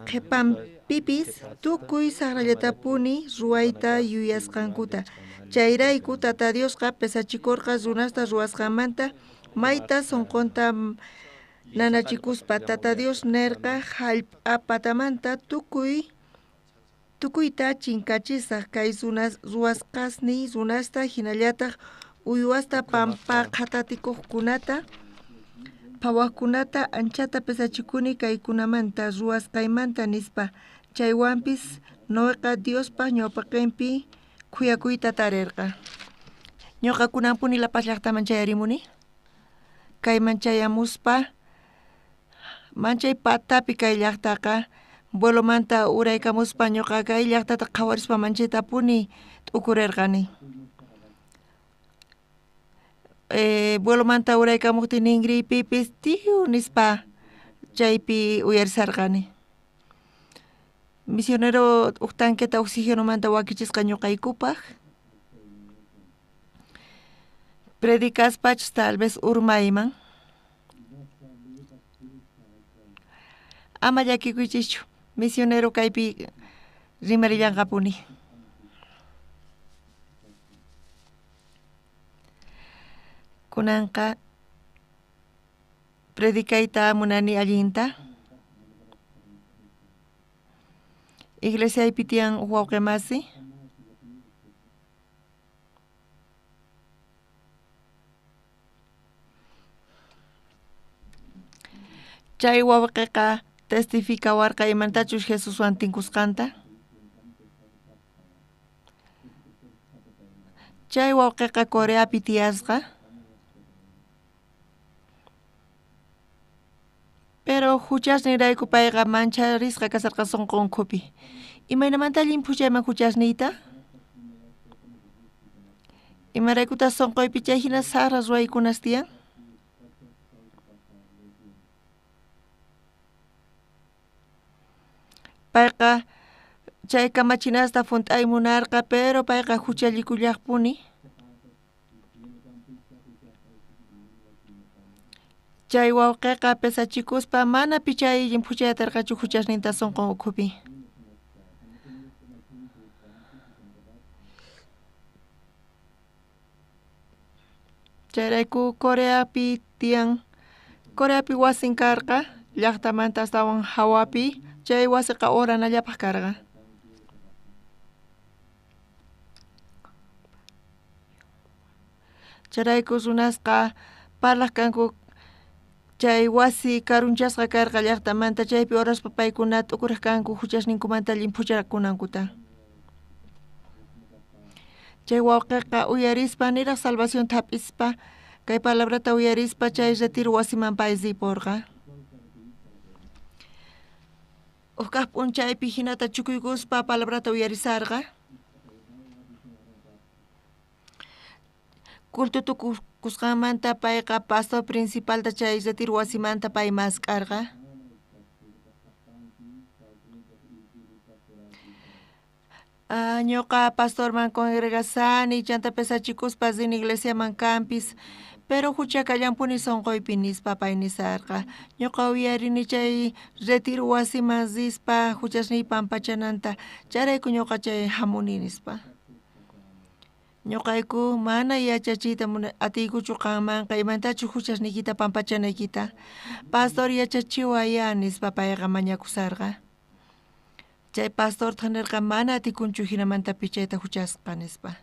Qhipanpipis tukuy saqrallatapuni ruwayta yuyasqankuta. Chayrayku Tata Diosqa pesachikurqa runasta ruwasqamanta mayta sunqunta nanachikuspa. Tata Dios nirqa hallp'a patamanta tukuyta chinkachisaq kay ruwasqasniy runasta hinallataq uywasta pampa qhatatikuqkunata phawaqkunata anchata pesachikuni kaykunamanta ruwasqaymanta nispa. Chaywanpis Noeqa Diospaq ñawpaqinpi khuyakuyta tarirqa. Ñuqakunanpuni Lapas llaqtaman chayarimuni. Kayman chayamuspa manchay patapi kay llaqtaqa vuelomanta uraykamuspa ñuqa kay llaqtata qhawarispa manchaytapuni t'ukurirqani. Vuelomanta uraykamuqti ningripipis tiu nispa chaypi uyarisarqani. Misionero uqtanketa oxigenomanta wakichisqa ñuqaykupaq. Predicaspach tal vez urmayman. Ama llakikuychischu, misionero kaypi rimarillanqapuni. Kunanqa predicayta munani allinta. Iglesiaypi tiyan wawqimasi. Chay wawqiqa testificawarqa imantachus Jesuswan tinkusqanta. Chay wawqiqa Coreapi tiyasqa. Pero huchasnirayku payqa mancharisqa kasarqa sunqunkupi. Imaynamanta llimpuchayman huchasniyta? Imaraykuta sunquypi chay hina saqra ruwaykunas tiyan? Payqa chay kamachinasta funt'ay munarqa pero payqa huchallikullaqpuni. Chay wawqiqa pesachikuspa mana pichay llimpuchayatarqachu huchasninta sunqun ukhupi. Chayrayku Coreapi tiyan, Coreapi wasin karqa, llaqtamanta astawan hawapi chay wasiqa uranallapaq karqa. Charayku runasqa parlaq kanku chay wasi karunchasqa karqa llaqtamanta chaypi horaspa paykuna t'ukuraq kanku huchasninkumanta llimpucharakunankuta. Chay wawqiqa uyarispa niraq salvación hap'ispa kay palabrata uyarispa chay retiro wasiman paysipurqa. Uqaq p'unchaypi hinata chukuykuspa palabrata uyarisarqa. Culto tukusqanmanta payqa pastor principalta chay retiro wasimanta pay maskarqa. Ñuqa pastorman congregasani chanta pesachikuspa sin iglesiaman kampis pero huchakallanpuni sonqoypi nispa pay nisarqa. Ñuqa uyarini chay retiro wasiman rispa huchasniy pampachananta charayku ñuqa chay hamuni nispa. Ñuqayku mana yachachiyta atiykuchu qanmanqa imantachu huchasniykita pampachanaykita pastor yachachiwaya nispa payqa mañakusarqa. Chay pastor thanirqa mana atikunchu hinamanta pichayta huchasqa nispa.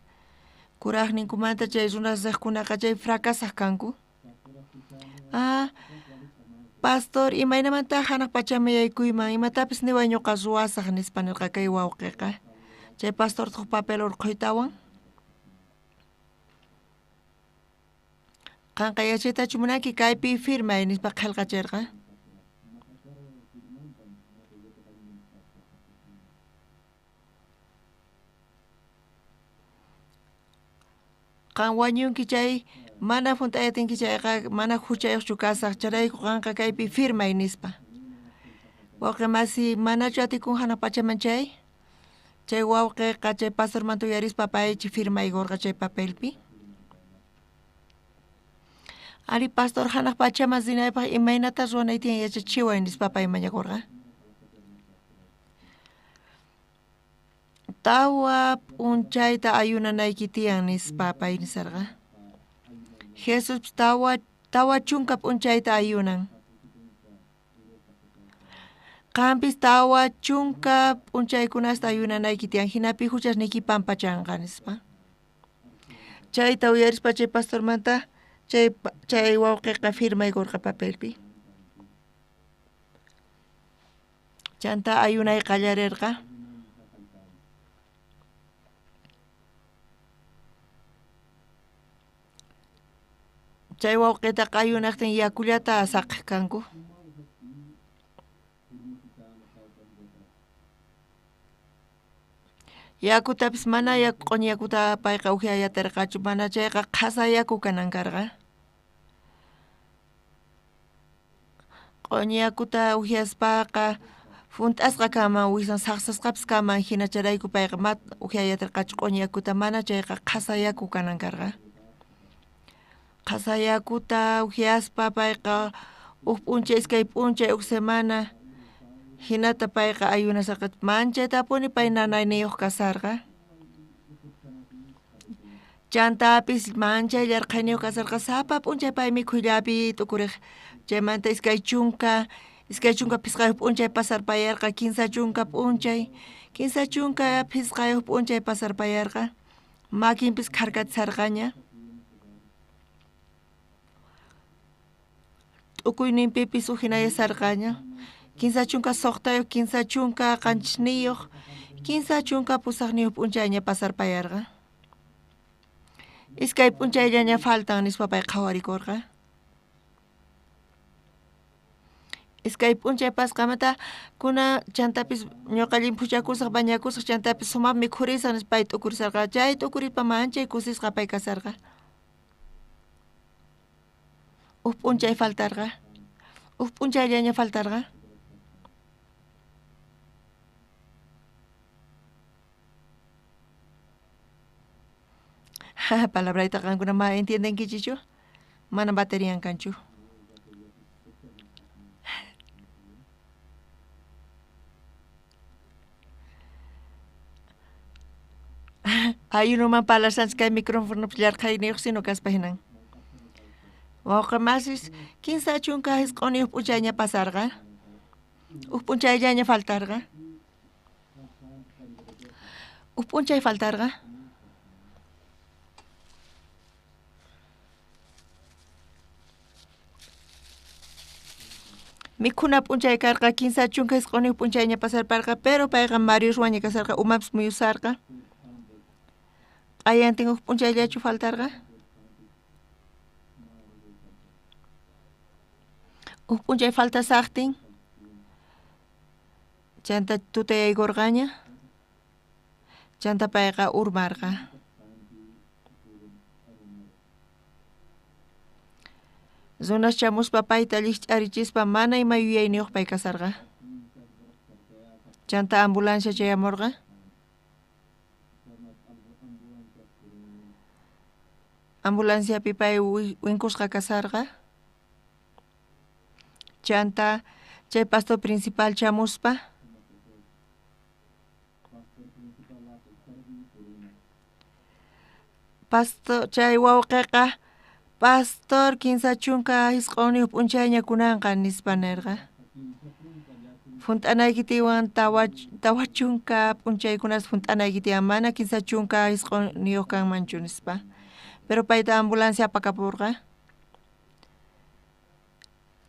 Kuraqninkumanta chay runasaqkunaqa chay fracasaq kanku. Pastor imaynamanta hanaq pachama yaykuyman imatapis niway ñuqa ruwasaq nispa nirqa kay wawqiqa. Chay pastor tuq papel urquytawan. Qanqa yachaytachu munanki kaypi firmay nispa qillqachirqa. Qan wañunki chay mana funtayatinki chayqa mana huchayuqchu kasaq charayku qanqa kaypi firmay nispa. Wawqi masi manachu atikun hanaq pachaman chay wawqiqa chay pastormanta uyarispa paychi firmaygurqa chay papelpi. Ari pastor hanaq pachaman sinaypaq imaynata ruwanay tiyan yachachiway nispa pay mañakurqa. Tawa p'unchayta ayunanayki tiyan nispa pay nisarqa. Jesus tawa chunka p'unchayta ayunan. Qampis tawa chunka p'unchaykunasta ayunanayki tiyan hinapi huchasniyki pampachanqa nispa. Chayta uyarispa chay pastormanta chay wawqiqa firmaygurqa papelpi. Chanta ayunay qallarirqa. Chay wawqitaqa ayunaqtin yakullata saqaq kanku. Yakutapis mana q'uñi yakuta payqa uphiyayatirqachu mana chayqa qhasa yaku kanan karqa. Q'uñi yakuta uphiyaspaqa funt'asqa kaman wisan saqsasqapis kaman hina charayku payqa uphiyayatirqachu q'uñi yakuta mana chayqa qhasa yaku kanan karqa. Qhasa yakuta uphiyaspa payqa p'unchay iskay p'unchay semana hinata payqa ayunasarqa manchaytapuni pay nanayniyuq kasarqa. Chantapis manchayllarqayniyuq kasarqa sapa p'unchay pay mikhuyllapi t'ukuriq chaymanta iskay chunka pisqayuq p'unchay pasarpayarqa kinsa chunka pisqayuq p'unchay pasarpayarqa makinpis kharkachisarqaña. T'ukuyninpipis uhinayasarqaña. Kinsa chunka suqtayuq, kinsa chunka qanchisniyuq, kinsa chunka pusaqniyuq p'unchayña pasarpayarqa. Iskay p'unchayllaña faltan nispa pay qhawarikurqa. Iskay p'unchay pasqamanta kuna chantapis ñuqa llimpuchakusaq bañakusaq chantapis sumaq mikhurisaq nispa pay t'ukurisarqa. Chay t'ukurispa manchay kusisqa pay kasarqa. P'unchay faltarqa. P'unchayllaña faltarqa. Palabrayta qankuna ma entiendenkichichu? Mana baterian kanchu. Ayunuman palarsanchis kay micrófono llarqayniyuq sino kaspa hinan. Wawqamasis kinsa chunka hisq'uni up'uchayña pasarqa up'unchayllaña faltarqa up'unchay faltarqa mikhuna p'unchay karqa kinsa chunka hisq'uni up'unchayña pasarparqa pero payqa Mario ruwaña kasarqa umapas muyusarqa q'ayantin up'unchayllachu faltarqa up'unchay faltasaqtin chanta tutayaykurqaña chanta payqa urmarqa Zonas chamuspa payta lich'arichispa mana ima yuyayniyuq pay kasarqa chanta ambulancia chayamurqa ambulanciapi pay winkusqa kasarqa chanta chay pastor principal chamuspa pastor chay wawqiqa pastor kinsa chunka hisq'uni up'unchayña kunanqa nispa nirqa funt'anaykitiwan tawa chunka p'unchaykunas funt'anaykitiwan mana kinsa chunka hisq'uniyuq kanmanchu nispa pero payta ambulancia apakapurqa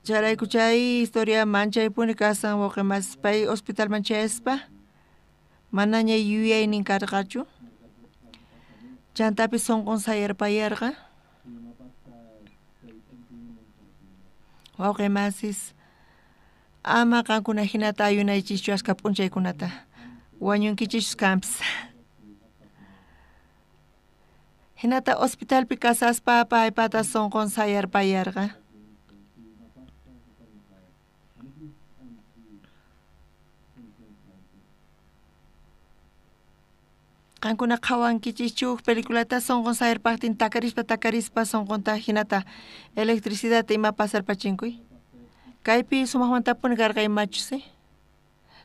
charayku chay historia manchaypuni kasan wawqimas pay hospitalman chayaspa manaña yuyaynin karqachu chantapi sunqun sayarpayarqa wawqimasis ama qankuna hinata ayunaychischu ashka p'unchaykunata wañunkichis kanpis hinata hospitalpi kasaspa paypata sunqun sayarpayarqa qankuna qhawankichischu peliculata sunqun sayarpaqtin takarispa sunqunta hinata electricidad ima pasarpachinkuy kaypi sumaqmantapuni karqa imachusi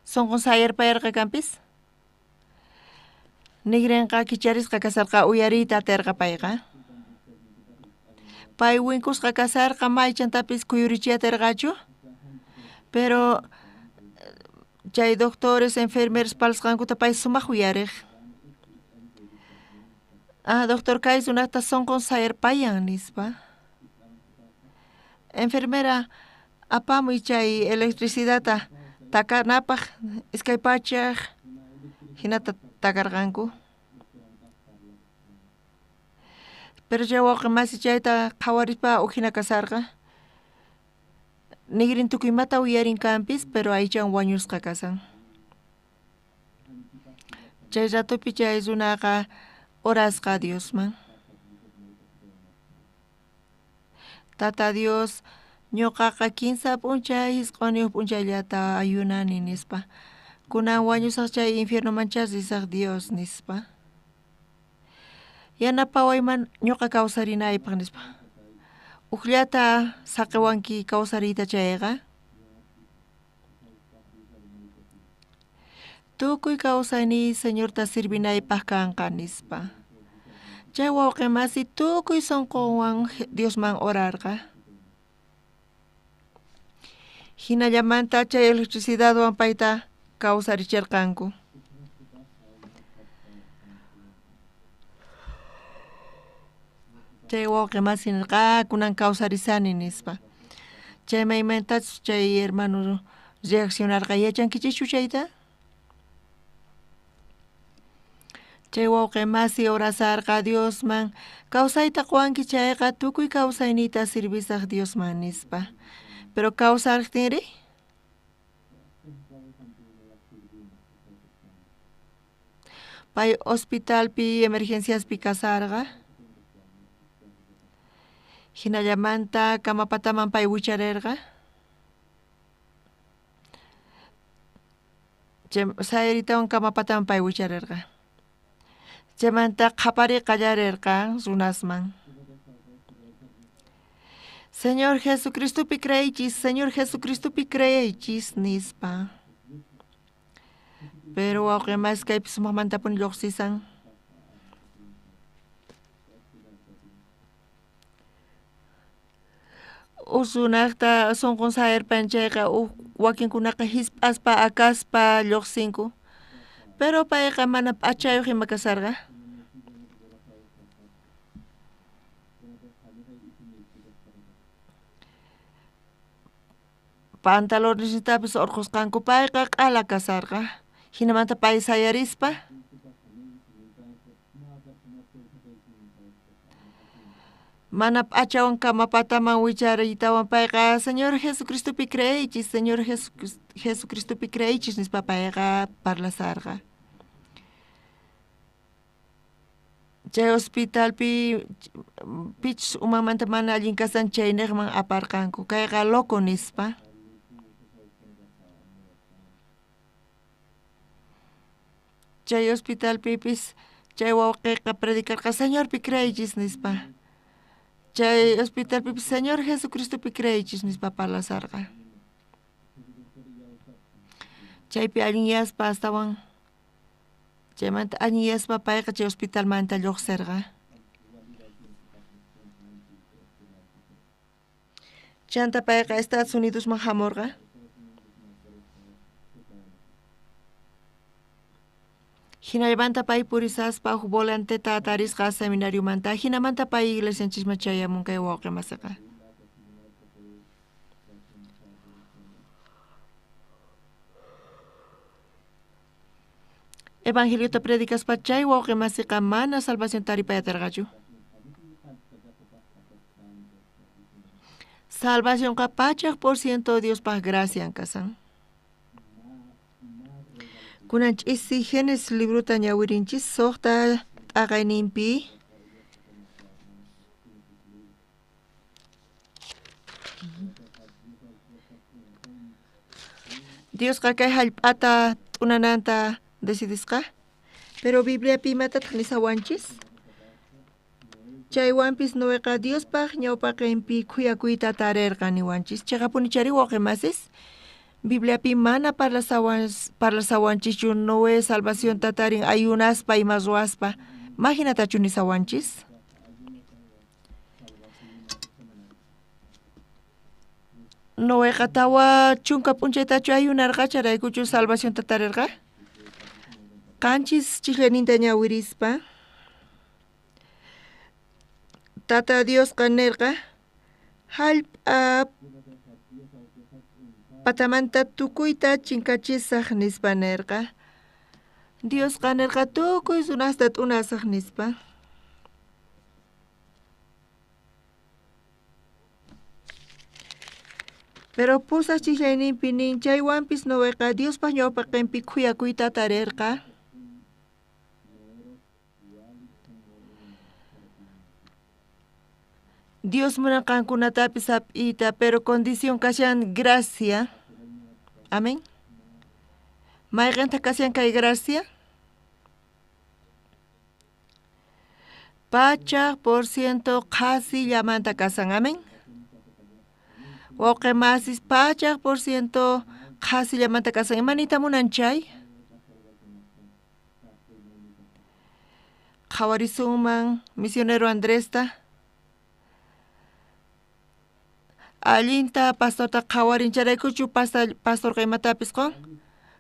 sunqun sayarpayarqa kanpis nigrinqa kicharisqa kasarqa uyariyta atirqa payqa pay winkusqa kasarqa maychantapis kuyurichiy atirqachu pero chay doctores enfermeros palsqankuta pay sumaq uyariq doctor kay sunaqta sunqun sayarpayan nispa enfermera apamuy chay electricidadta takanapaq iskay pachaq hinata takarqanku pero chay wawqimasi chayta qhawarispa uhina kasarqa nigrin tukuymata uyarin kanpis pero aychan wañusqa kasan chay ratupi chay runaqa orasqa Diosman Tata Dios ñuqaqa kinsa p'unchay hisq'uni p'unchayllata ayunani nispa kunan wañusaq chay infiernoman risaq Dios nispa yanapawayman ñuqa kawsarinaypaq nispa uqllata saqiwanki kawsariyta chayqa tukuy kawsayni Señorta sirvinaypaq kanqa nispa chay wawqimasi tukuy sunqunwan Diosman orarqa hinallamanta chay electricidadwan payta kawsarichirqanku chay wawqimasi nirqa kunan kawsarisani nispa chaymaymantachu chay hermano reaccionarqa yachankichischu chayta chay wawqimasi orasarqa Diosman kawsayta quwanki chayqa tukuy kawsaynita sirvisaq Diosman nispa pero kawsarqtinri pay hospitalpi emergenciaspi kasarqa hinallamanta kamapataman pay wicharirqa sayaritawan kamapataman pay wicharirqa chaymanta qhapari qallarirqa runasman Señor Jesucristopi creychis nispa pero wawqimas kaypi sumaqmantapuni lluqsisan usunakta son con saer pancheka wakin kunaka hispaspa akaspa lluqsinku. Pero payqa mana p'achayuq ima kasarqa. Pantalonesitapis urqusqanku payqa q'ala kasarqa. Hinamanta pay sayarispa. Mana p'achawan kamapataman wichariytawan payqa Señor Jesucristopi creychis, Señor Jesucristopi creychis nispa payqa parlasarqa. Chay hospitalpi pich umamanta mana allin kasan chaynaqman aparqanku kayqa loco nispa. Chay hospitalpipis chay wawqiqa predicarqa Señorpi creychis nispa. Chay hospitalpipis Señor Jesucristopi creychis nispa parlasarqa. Chaypi allin yaspa astawan chaymanta allin yaspa payqa chay hospitalmanta lluqsirqa. Chanta payqa Estados Unidosman hamurqa. Hinallamanta pay purisaspa huk volanteta atarisqa seminariumanta hinamanta pay iglesianchisman chayamun kay wawqi masiqa. Evangeliota predicaspa chay wawqi masiqa mana salvación taripayatarqachu. Salvaciónqa pachaq % Diospaq gracian kasan. Kunanchis si Génesis libruta ñawirinchis suqta t'aqayninpi Diosqa kay hallp'ata t'unananta decidisqa, pero Bibliapi imatataq nisawanchis chaywanpis Noeqa Diospaq ñawpaqinpi khuyakuyta tarirqa niwanchis chayqa punichari wawqi masis Bibliapi mana parlasawanchis Noé salvación tatarin ayunaspa ima ruwaspa mahinatachu nisawanchis. Noéqa tawa chunka p'unchaytachu ayunarqa charaykuchu salvación tatarirqa. Qanchis chiqnininta ñawirispa Tata Diosqa nirqa hallp'a patamanta tukuyta chinkachisaq nispa nirqa. Diosqa nirqa tukuy runasta t'unasaq nispa. Pero pusaq chiqlayninpi nin chaywanpis Noeqa Diospaq ñawpaqinpi khuyakuyta tarirqa. Dios munanqankunatapis hap'iyta, pero condición kashan gracia. Amén. Mayqanta kashan kay gracia? Pachaq % qasillamanta kasan. Amén. Wawqi masis pachaq % qasillamanta kasan. Imanita munanchay? Qhawarisunman misionero Andresta allinta pastorta qhawarin charaykuchu pastorqa imatapis qon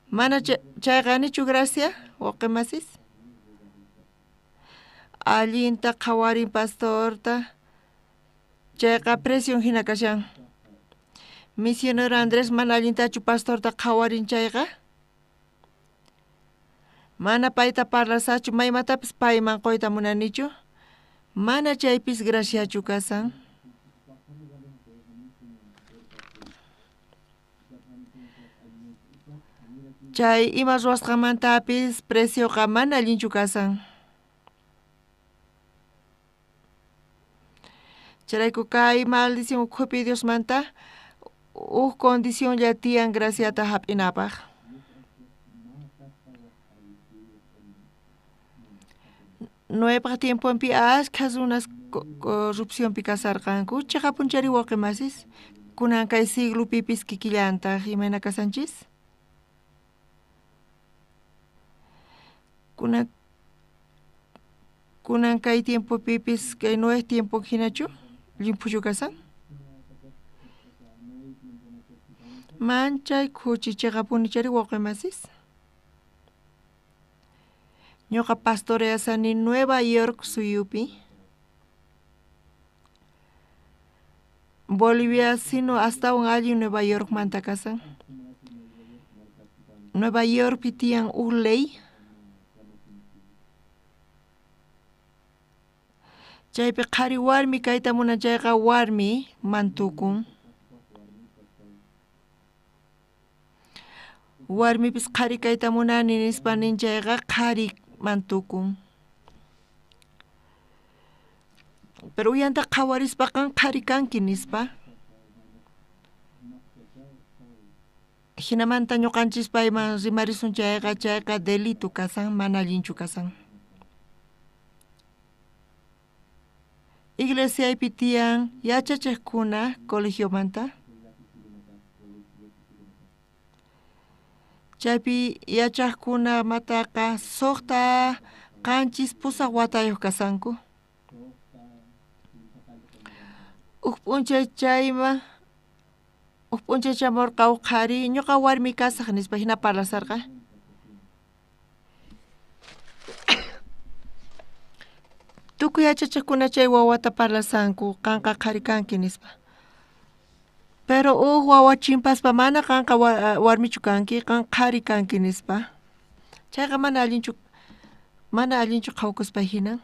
mana chayqa nichu gracia wawqi masis allinta qhawarin pastorta chayqa presión hina kashan misionero Andrés mana allintachu pastorta qhawarin chayqa mana payta parlasachu maymatapis payman qoyta munanichu mana chaypis graciachu kasan. Chay ima ruwasqamantapis presioqa mana allinchu kasan. Charayku kay maldición ukhupi Diosmanta condición ya tiyan graciata hap'inapaq. Noépaq tiempopi ashkhas runas corrupciónpi kasarqanku chayqa punchari wawqi masis kunan kay siglupipis kikillantaq imayna kasanchis. Kunan kay tiempo pipis kay no es tiempo hinachu limpuchu kasan Manchay kuchi chegapunichari waqemasis. Ñoqa pastoreasani Nueva York suyupi. Bolivia sino hasta un allí Nueva York mantakasan. Nueva York pitian ley. Chaypi qhari warmi kayta munachayqa warmi mantukun. Warmipis qhari kayta munani nispa ninchayqa qhari mantukun. Pero uyanta qhawarispa qhari kanki nispa. Hinamanta ñuqanchispa ima rimarisunchayqa chayqa delito kasan, mana allinchu kasan. Iglesiaypi tiyan yachachiqkuna colegiomanta. Chaypi yachaqkuna mataqa suqta qanchis pusaq watayuq kasanku. P'unchay chamurqa qhari ñuqa warmi kasaq nispa hina parlasarqa. Tukuy yachachiqkuna chay wawata parlasanku qanqa qhari kanki nispa. Pero wawa chimpaspa mana qanqa warmichu kanki, qanqa qhari kanki nispa. Chayqa mana allinchu qhawkuspa hinan.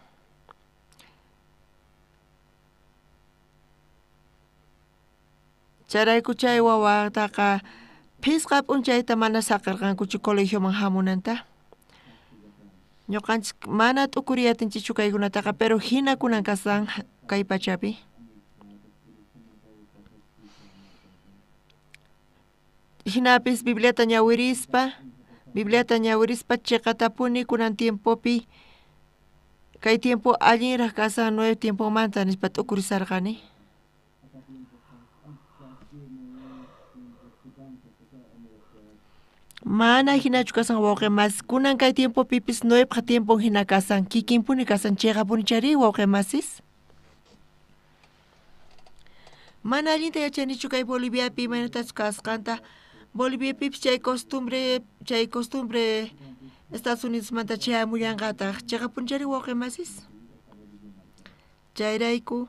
Charayku chay wawataqa phisqa p'unchayta mana saqirqankuchu colegioman hamunanta. Ñuqanchik mana t'ukuriyatinchichu kaykunataqa, pero hina kunan kasan kay pachapi. Hinapis Bibliata ñawirispa chiqatapuni kunan tiempopi kay tiempo allinraq kasan 9 tiempo manta nispa t'ukurisarqani. Mana hinachu kasan wawqimas kunan kay tiempo pipis 9 tiempo hina kasan kikinpuni kasan chiqapunichari wawqimasis. Mana allinta yachanichu kay Boliviapi imanatachu kasqanta. Boliviapipis chay costumbre Estados Unidos manta chayamuyanqataq chiqapunichari wawqimasis. Chayrayku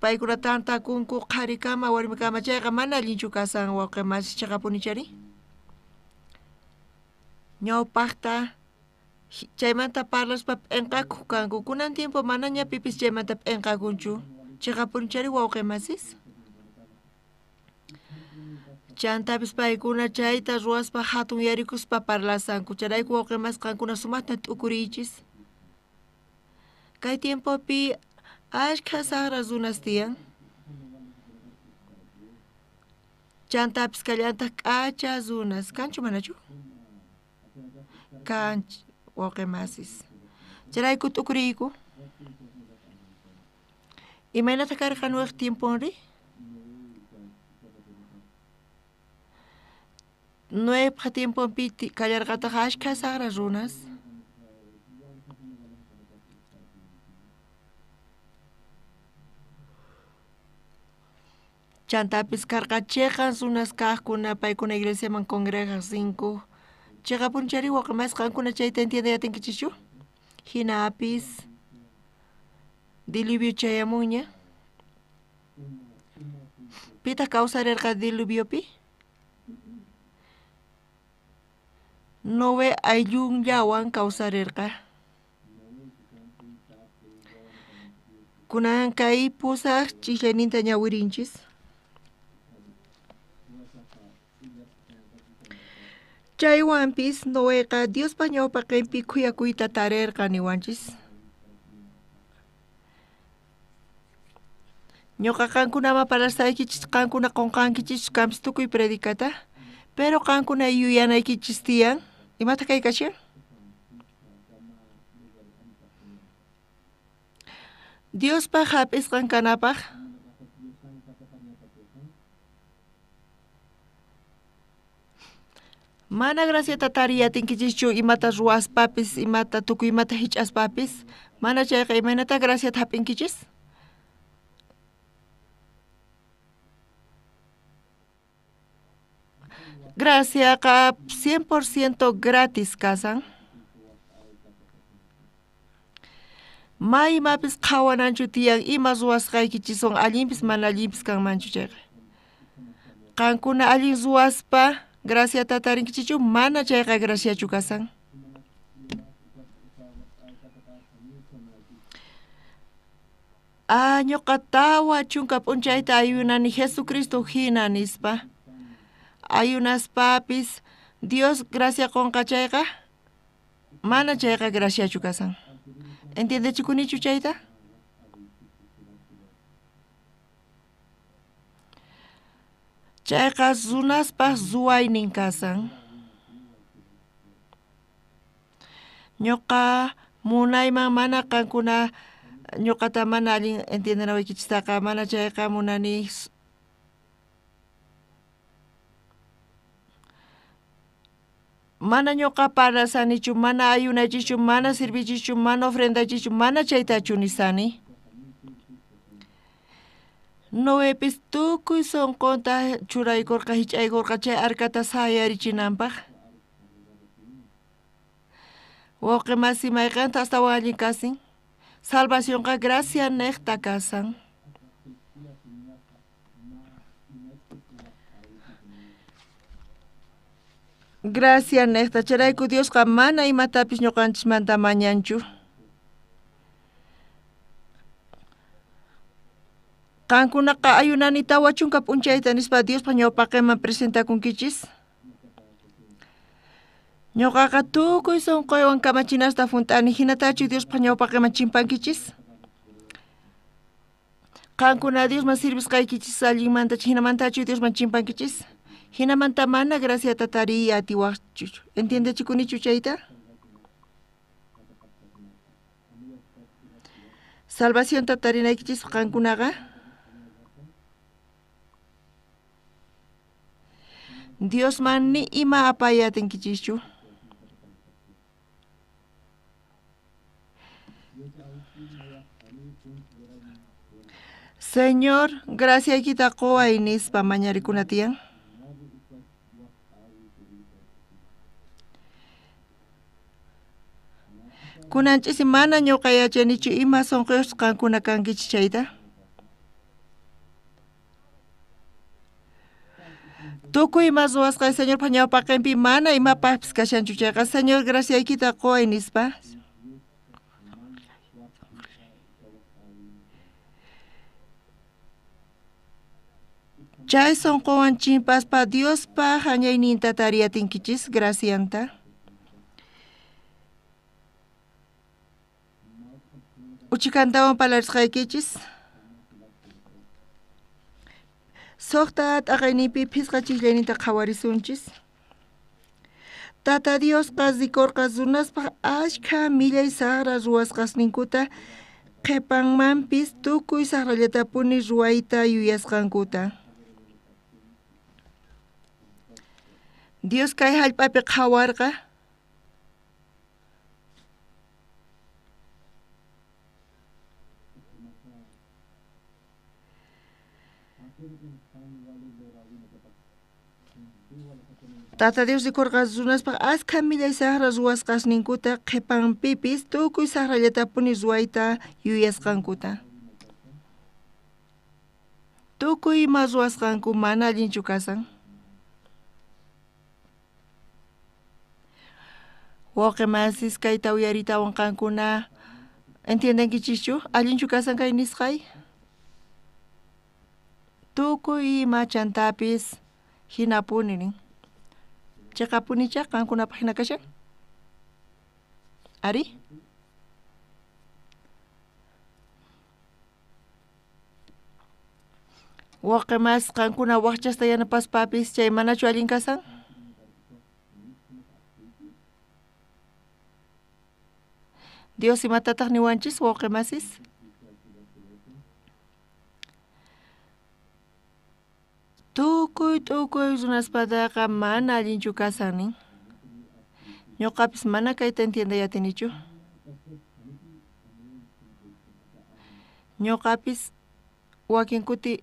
paykuna tantakunku qharikama warmikama chayqa mana allinchu kasan wawqimasis chiqapunichari. Ñawpaqta chaymanta parlaspa p'inqakuq kanku kunan tiempo manaña pipis chaymanta p'inqakunchu chiqapunichari wawqimasis. Chantapis paykuna chayta ruwaspa hatun yarikuspa parlasanku charayku wawqimas qankuna sumaqta t'ukuriychis. Kay tiempopi ashkha saqras runas tiyan. Chantapis kallanta k'acha runas kanchu manachu? Kanch wawqimasis. Charayku t'ukuriyku. Imaynata karqa nueq tiemponri? 9 tiempopi kallarqataq ashkha saqras runas. Chantapis karqa chiqan runas kaqkuna paykuna iglesiaman congregaq 5. Chiqapunichari wawqimas qankuna chayta entiendeyatinkichichu? Hinapis diluvio chayamunña. Pita kawsarirqa diluviopi? Noe ayllunllawan kawsarirqa. Kunan kay pusaq chiklayninta ñawirinchis. Chaywanpis Noeqa Diospa ñawpaqinpi khuyakuyta tarirqa niwanchis. Ñuqa qankunama parlasaykichis qankuna qunqankichis kanpis tukuy predicata, pero qankuna yuyanaykichis tiyan. Imata kay kashan? Diospa hap'isqan kanapaq mana graciata tariyatinkichischu imata ruwaspapis, imata tukuymata hich'aspapis, mana chayqa imaynata graciata hap'inkichis? Gracia ka 100% gratis kasan. May mapis kawananchu tiyang ima zuwas kaykichis son alimpis mana alimpis kang manchu chayqa. Kankuna alin zuwaspa gracia tatarinkichichu mana chayqa graciachu kasan. Ñuqa tawa chunka p'unchayta ayunani Jesucristo hina nispa. Ayunaspapis Dios gracia qonqa chayqa mana chayqa graciachu kasan. ¿Entiende chikunichu chayta? Chayqa runaspa zuwaynin kasan. Ñuqa munayman mana kankuna ñuqata mana allin entiendenawaykichistaqa mana chayqa munani mana ñuqa parasanichu, mana ayunachichu, mana sirvichichu, mana ofrendachichu, mana chaytachu nisani. Noepis tukuy sonqonta churaykurqa hich'aykurqa chay arkata sayarichinanpaq. Wawqi masi mayqanta astawan allin kasin. Salvacionqa gracia niqta kasan. Gracia niqta charayku Diosqa mana imatapis ñuqanchikmanta mañanchu. Qankunaqa ayunani tawa chunka p'unchayta nispa Diospa ñawpaqman presentakunkichis. Ñuqaqa tukuy sunquywan kamachinasta funt'ani hinatachu Diospa ñawpaqman chimpankichis. Qankuna Diosman sirvisqaykichis allinmantachu hinamantachu Diosman chimpankichis. Hinamanta mana graciata tariy atiwaqchu. ¿Entiende chikunichu chayta? Salvación tarinaykichis qankunaqa. Diosman ni ima apayatinkichichu. Señor, gracia kita qoway nispa mañarikuna tiyan. Kunanchis mana ñuqa yachanichu ima sonqiyuq qankuna kankichis chayta. Tukuy ima ruwasqa Señor pa ñawpaqinpi mana imapaqpis kashanchu chayqa. Señor, gracia kita qoway nispa. Chay sonqowan chimpaspa Diospa hañayninta tariyatinkichis gracianta. Uchikantawan palarisqaykichis. Soqta t'aqayninpi phisqa chiklayninta qhawarisunchis. Tata Diosqa zikurqa runaspaq ashkha millay saqra ruwasqasninkuta qhipanmanpis tukuy saqrallatapuni ruwayta yuyasqankuta. Dios kay hallp'api qhawarqa Tata Dios rikurqa runaspaq ashkha millay saqra ruwasqasninkuta qhipanpipis tukuy saqrallatapuni ruwayta yuyasqankuta. Tukuy ima ruwasqanku mana allinchu kasan. Wawqi masis kayta uyaritawan qankuna entiendenkichischu allinchu kasan kay nisqay. Tukuy ima chantapis hinapuni. Chaqapunicha qankunapaq hina kashan. Ari? Wawqi mas qankuna waqchasta yanapaspapis chay manachu allin kasan? Dios imatataq niwanchis wawqi masis. Tukuy runaspataqa mana allinchu kasannin. Ñuqapis mana kayta entiendayatinichu. Ñuqapis wakin kuti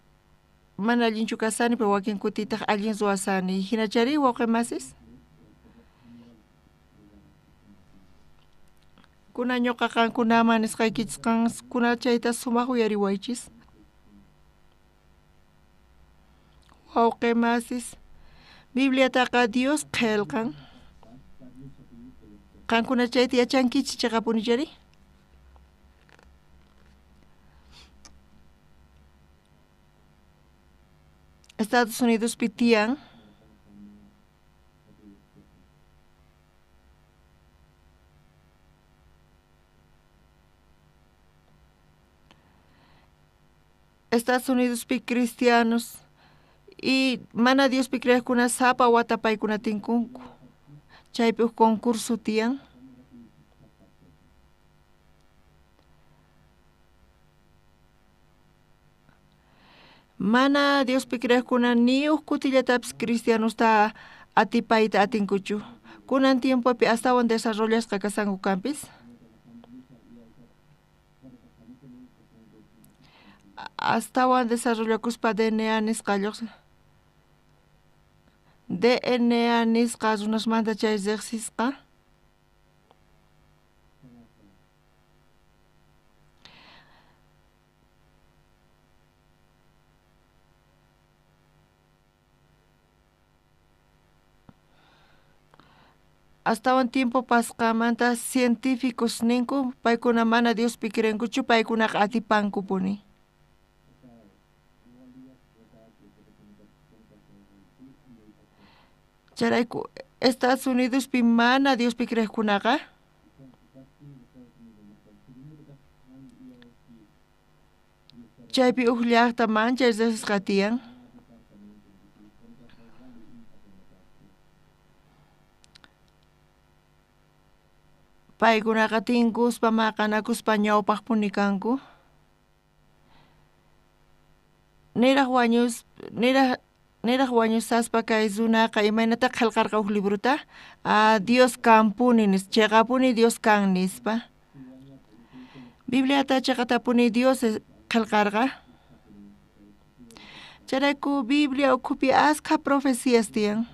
mana allinchu kasani pero wakin kutitaq allin ruwasani hinachari wawqimasis kuna ñuqa qankunaman nisqaykichis qan kuna chayta sumaq uyariwaychis wawqimasis Bibliataqa Dios qillqan qankuna chayta yachankichis chayqa punichari Estados Unidos pitian Estados Unidos pi cristianos y mana Dios pi creaskuna sapa wata paykuna tinkunku chaypi concurso tiyan mana Dios pi creaskuna ni kutillatapas cristianos ta atipayta atinkuchu kunan tiempopi astawan desarrollasqa kasanku kampis astawan desarrollakuspa DNA nisqalluq DNA nisqa runasmanta chay riqsisqa astawan tiempo pasqamanta científicos ninku paykuna mana Dios pi creenkuchu paykunaqa atipankupuni Charayku Estados Unidos pi mana Dios pi creejkunaqa chaypi llaqta mancha riqsisqa tiyan paykunaqa tinkuspa maqanakuspa ñawpaqpuni kanku niraq wañusaspa kay runaqa imaynata qillqarqa huk libruta Dios kanpuni nis chayqapuni Dios kan nispa Bibliata chayqatapuni Dios qillqarqa charayku Biblia ukhupi asqa profecías tiyan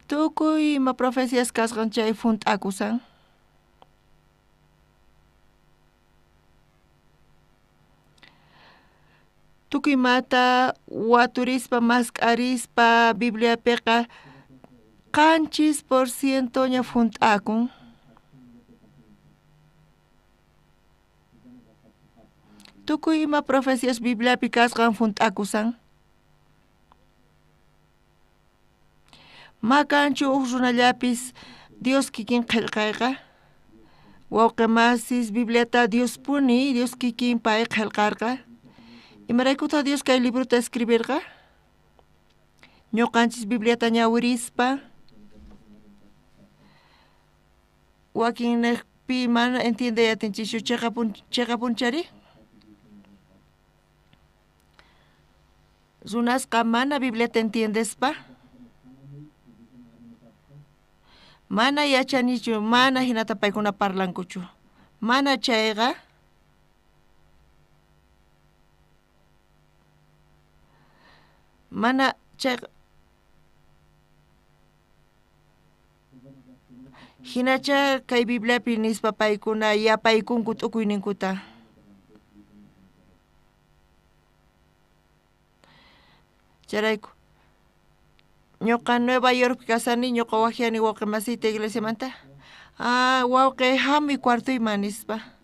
tukuy ima profecías kasqan chay funt'akusan tukuymata waturispa masqarispa Bibliapiqa qanchis por ciento ña funt'akun tukuy ima profecías Bibliapi kasqan funt'akusan makanchu huk runallapis Dios kikin qillqayqa wawqimasis Bibliata Dios puni Dios kikin pay qillqarqa imaraykuta Dios kay libruta escribirqa ñuqanchis Bibliata ñawirispa wakinniqpi mana entiendeyatinchikchu chayqa punchari runasqa mana Bibliata entiendespa mana yachanichu mana hinata paykuna parlankuchu mana chayqa mana chay hinacha kay Bibliapi nispa paykuna yapaykunku t'ukuyninkuta charayku ñuqa Nueva York kasani ñuqa wajiani wawqimasita iglesiamanta wawqi hamuy cuartuyman nispa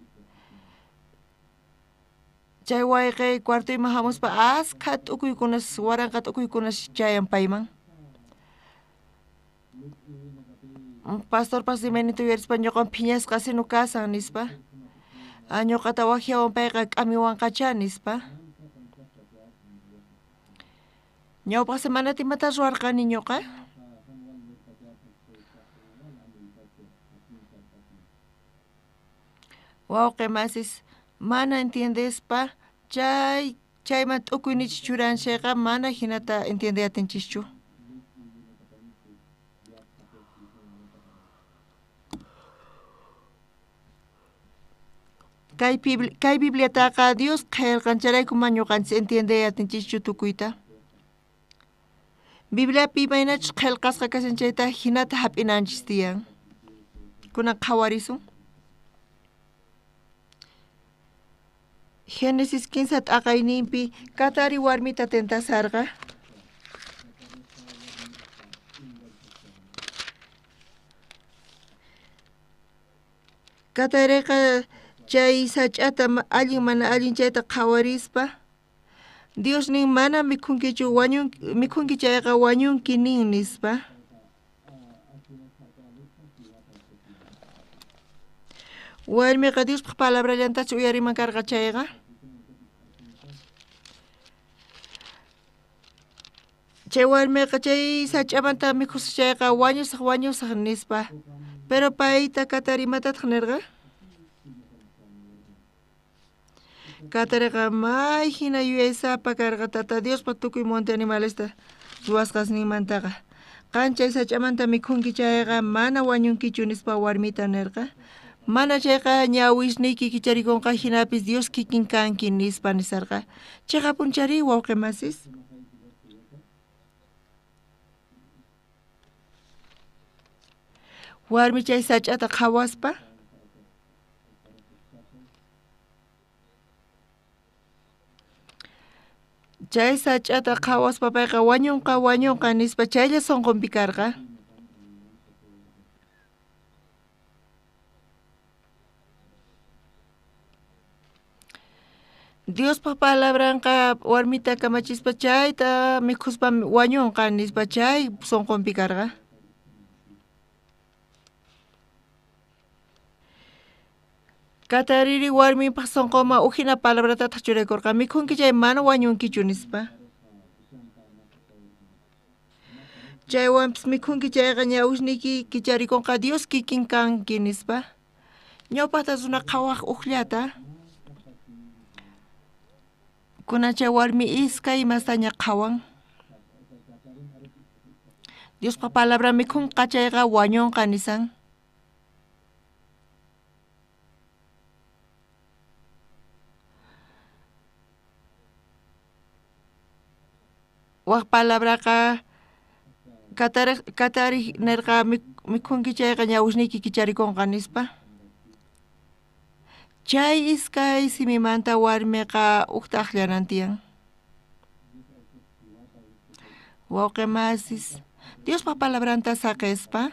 chay wayqi cuartuyman hamuspa asqa t'ukuykunas waranqa t'ukuykunas chayan payman pastor Simenito yuyarispa ñuqa phiñasqa sinu kasan nispa ñuqata wajiawan payqa k'amiwanqacha nispa ñawpaq semanata imata ruwarqani ñuqa wawqimasis mana entiendespa chayman t'ukuynichis churanchayqa mana hinata entiendeyatinchikchu Kay Bibliataqa Dios qillqancharaykuma ñuqanchis entiende atinchis tukuyta. Bibliapi imaynachus qillqasqa kashan chayta hinata hap'inanchis tiyan. Kunan qhawarisun. Génesis 15 t'aqayninpi katari warmita tentasarqa. Katariqa chay sach'ata allin mana allin chayta qhawarispa Dios nin mana mikhunkichu mikhunki chayqa wañunki nin nispa. Warmiqa Diospa palabrallantachu uyariman karqa chayqa. Chay warmiqa chay sach'amanta mikhusqa chayqa wañusaq nispa. Pero payta katarimatataq nirqa. Katariqa may hina yuyaysapa karqa tata Diospa tukuy monte animalesta ruwasqas ninmantaqa. Qanchay sach'amanta mikhunki chayqa mana wañunkichu nispa warmita nirqa. Mana chayqa ñawishniyki kicharikunqa hinapis Dios kikin kanki nispa nisarqa. Chayqa punchari wawqi masis. Warmi chay sach'ata qhawaspa chay sach'ata qhawaspa payqa wañunqa nispa chaylla sunqunpi karqa. Diospa palabranqa warmita kamachispa chayta mikhuspa wañunqa nispa chay sunqunpi karqa. Katariri warmipa sunquma uhina palabratata churaykurqa mikhunki chay mana wañunkichu nispa. Chaywanpis mikhunki chayqa ñawishniyki kicharikunqa Dios kikin kanki nispa. Ñawpata runa qhawaq uqllata. Kunan chay warmi iskay mastaña qhawan. Diospa palabra mikhunqa chayqa wañunqa nisan. Waq palabraqa katari nirqa mikhunki chayqa ñawishniyki kicharikunqa nispa. Chay iskay simimanta warmiqa uqta aqllanan tiyan. Wawqi masis Diospa palabranta saqispa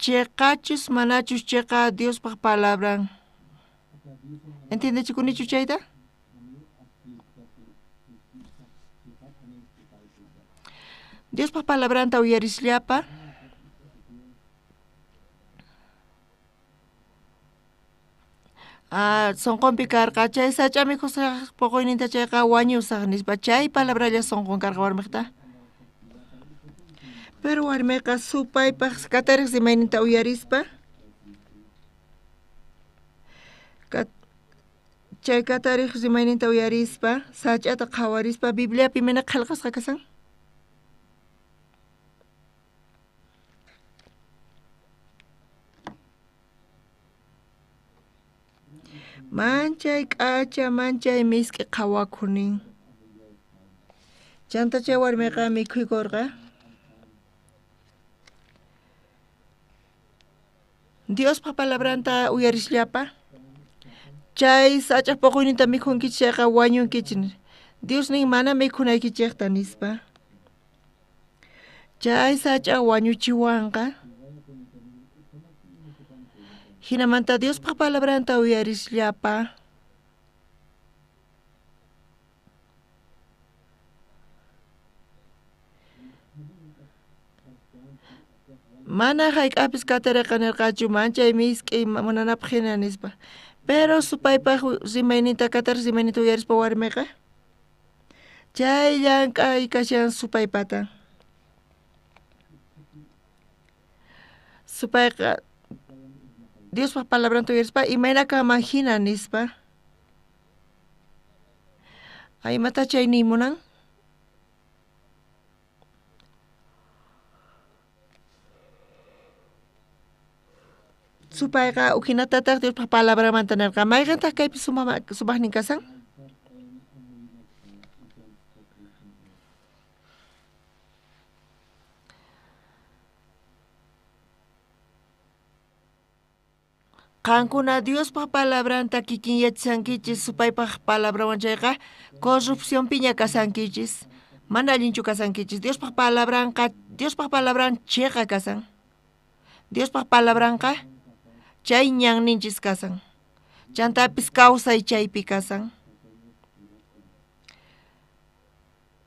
chayqachus manachus chayqa Diospa palabran. ¿Entiendechikunichu chayta? Diospa palabranta uyarisllapa sunqunpi karqa chay sach'a mikhusqa puquyninta chayqa wañusaq nispa chay palabralla sunqun karqa warmiqta. Pero warmiqa supaypaq katariq simayninta uyarispa chay katariq rimayninta uyarispa sach'ata qhawarispa Bibliapi mana qillqasqa kasan. Manchay k'acha manchay misk'i qhawakhunin. Chanta chay warmiqa mikhuykurqa Diospa palabranta uyarisllapa chay sach'a puquyninta mikhunkichis chayqa wañunkichis. Dios nin mana mikhunaykichikta nispa. Chay sach'a wañuchiwanqa hinamanta Diospa palabranta uyarisllapa mana hayk'apis katariqa nirqachu manchay misk'i munanapaq hina nispa. Pero supaypaq rimayninta katariq rimayninta uyarispa warmiqa chay llank'ay kashan supaypata. Supayqa Diospa palabranta uyarispa imayna kama hina nispa. Aymata chay nimunan. supayqa ukinatataq Dios palabra mantenerqa mayqantaq kaypi sumaqnin kasan? Qankuna Diospa palabranta kikin yachankichis supaypaq palabrawan chayqa corrupción piña kasankichis mana allinchu kasankichis Diospaq palabran chayqa kasan Diospaq palabranqa chay ñanninchis kasan chantapis kawsay chaypi kasan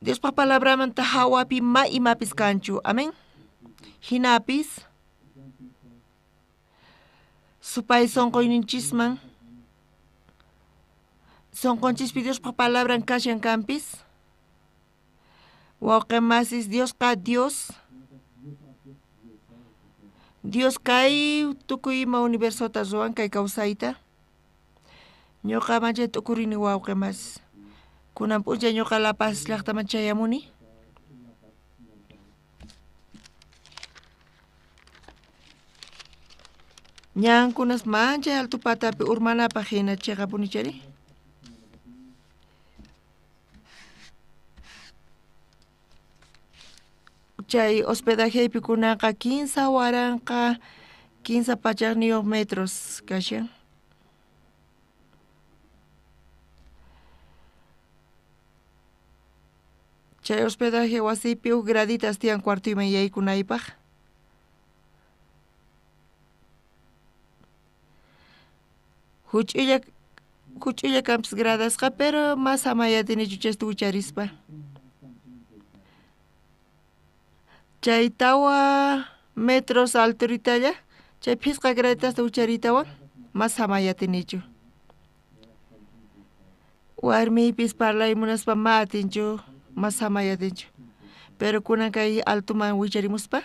Diospaq palabramanta hawapi ma imapis kanchu amén hinapis supay sonqoyninchisman sonqonchispi Diospaq palabran kashan kampis wawqimasis Diosqa Dios kay tukuy ima universota ruwan kay kawsayta ñuqa manchay tukurini wawqimas kunan p'unchay ñuqa La Paz llaqtaman chayamuni ñankunas manchay altu patapi urmanapaq hina chayqa punichari chay hospedajeypi kunanqa 15 waranqa 15 pachaqniyuq metros kashan chay hospedaje wasipi huk graditas tiyan cuartoyman yaykunaypaq huch'illa kampis gradasqa pero mas hamayatinichu chaysta wicharispa chay tawa metros alturitalla chay phisqa graditasta ucharitawan mas hamayatinichu warmipis parlaymunaspa ma atinchu mas hamayatinchu pero kunan kay altuman wicharimuspa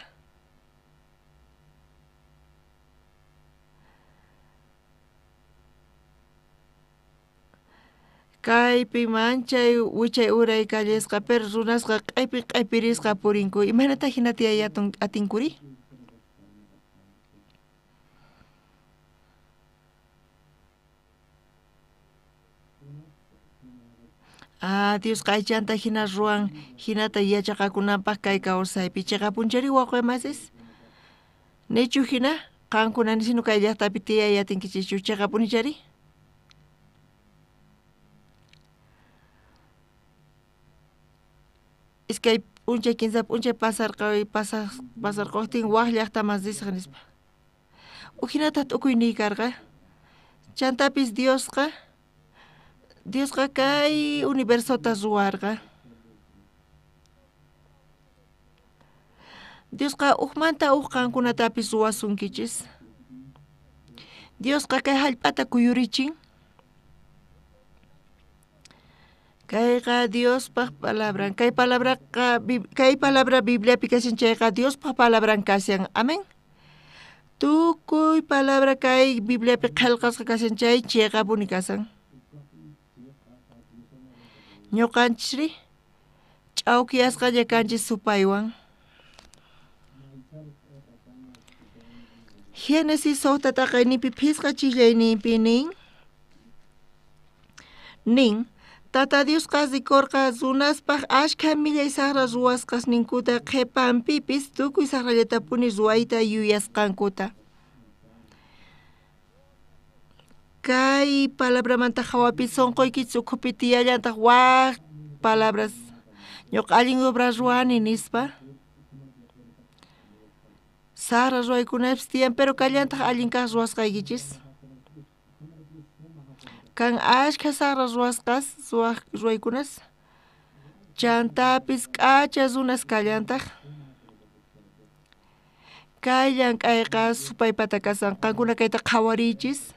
kaypi manchay wichay uray kallesqa pero runasqa q'aypirisqa purinku imanata hina tiyayatun atinkuri Dios aychanta hina ruwan hinata yachaqakunanpaq kay kawsaypi chayqa punchari wawqimasis nichu hina qankunani sinu kay llaqtapi tiyayatinkichichu chayqa punichari iskay p'unchay kinsa p'unchay pasarquytin waq llaqtaman risaq nispa uhinata t'ukuyniy karqa chantapis Diosqa kay universota ruwarqa Diosqa uqmanta uq qankunatapis ruwasunkichis Diosqa kay hallp'ata kuyurichin kayqa Diospaq palabran kay palabra Bibliapi kashan chayqa Diospaq palabran kashan amén tukuy palabra kay Bibliapi qillqasqa kashan chayqa puni kasan ñuqanchikri ch'awkiyasqalla kanchis supaywan Génesis suqtataqa nipi phisqa chillayninpi nin Tata Diosqa rikurqa runaspaq ashkha millay saqra ruwasqas ninkuta qhipanpipis tukuy saqrallatapuni ruwayta yuyasqankuta kay palabramanta hawapi sonqoykichis ukhupi tiyallantaq waq palabras ñuqa allin obra ruwani nispa saqra ruwaykunapis tiyan pero kallantaq allin kaq ruwasqaykichis kan ashkha saqra ruwaykunas chantapis k'acha runas kallantaq kay llank'ayqa supaypata kasan qankuna kayta qhawarichis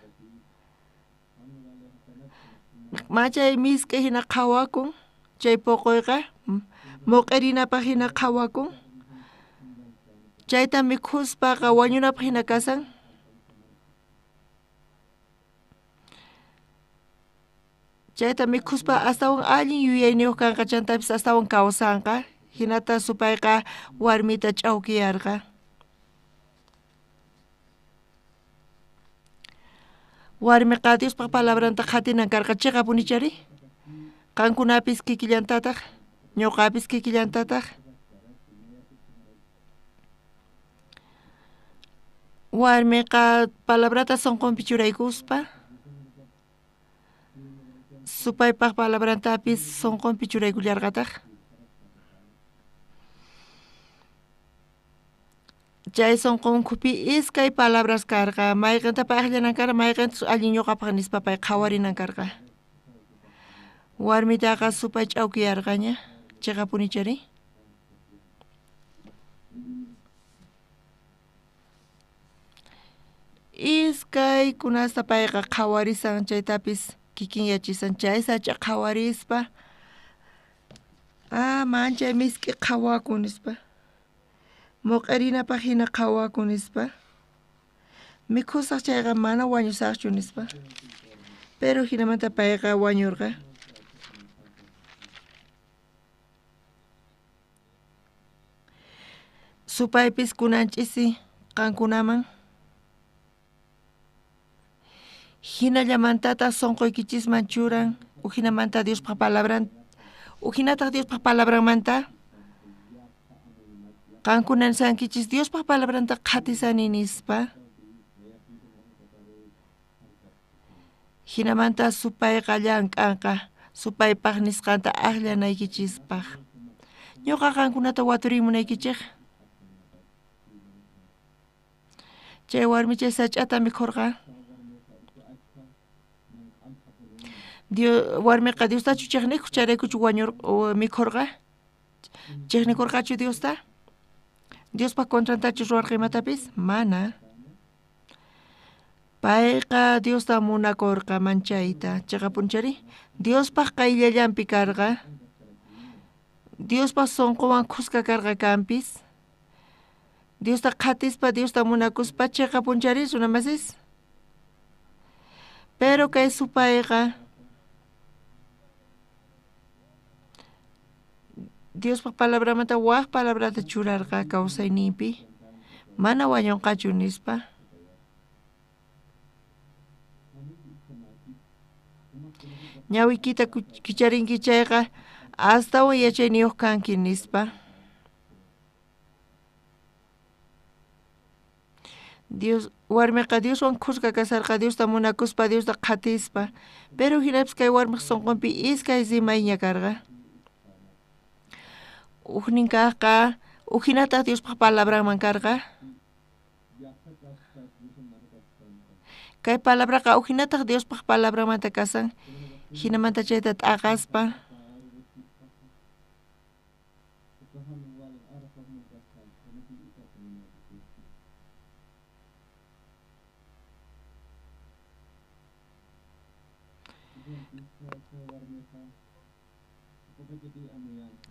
machay misk'i hina qhawakun chay puquyqa muq'irinapaq hina qhawakun chayta mikhuspaqa wañunapaq hina kasan chayta mikhuspa astawan allin yuyayniyuq kanqa chantapis astawan kawsanqa hinata supayqa warmita ch'awkiyarqa Warmiqa Diospa palabranta qhatinan karqa chiqapunichari. Qankunapis kikillantataq, ñuqapis kikillantataq. Warmiqa palabrata sonqonpi churaykuspa. Supaypaq palabrantapis sonqonpi churaykullarqataq. Chay sonqonkupi iskay palabras karqa, mayqantapa aklanan karqa, mayqantas allin ñuqapaq nispa pay qhawarinan karqa. Warmitaqa supay ch'awkiyarqaña, chiqapunichari. Iskay kunasta payqa qhawarisan chaytapis kikin yachisan chay sacha qhawarispa. Manchay miski qhawakun nispa. Muq'rinapaq hina qhawakun nispa. Mikhusaq chayqa mana wañusaqchu nispa. Pero hinamanta payqa wañurqa. Supaypis kunanchisi qankunaman. Hinallamantata sonqoykichisman churan, uhinamanta Diospa palabran, uhinataq Diospa palabranmanta. Qankunan sankichis Diospa palabranta qhatisani nispa. Hinamanta supayqa llank'anqa, supaypaq nisqanta akllanaykichispa. Ñuqa qankunata waturimunaykichik. Chay warmi chay sach'ata mikhurqa. Warmiqa Diostachu chiqniku, chayraykuchu mikhurqa. Chiqnikurqachu Diosta. Diospa contrantachu ruwarqa imatapis? Mana. Payqa Diosta munakurqa manchayta, chiqapunchari. Diospaq qayllallanpi karqa. Diospa sonqowan khusqa karqa kanpis. Diosta qhatispa, Diosta munakuspa chiqapunchari runamasis. Pero kay supayqa Diospa palabramanta waq palabrata churarqa kawsayninpi. Mana wañunqachu nispa. Ñawikita kicharinki chayqa astawan yachayniyuq kanki nispa. Warmiqa Dioswan khusqa kasarqa, Diosta munakuspa, Diosta qhatispa. Pero hinapis kay warmiq sonqonpi iskay zimayña karqa. Ujnin kaqqa, ujinataq Diospaq palabranman karqa. Kay palabraqa ujinataq Diospaq palabramanta kasan. Hinamanta chayta t'aqaspa.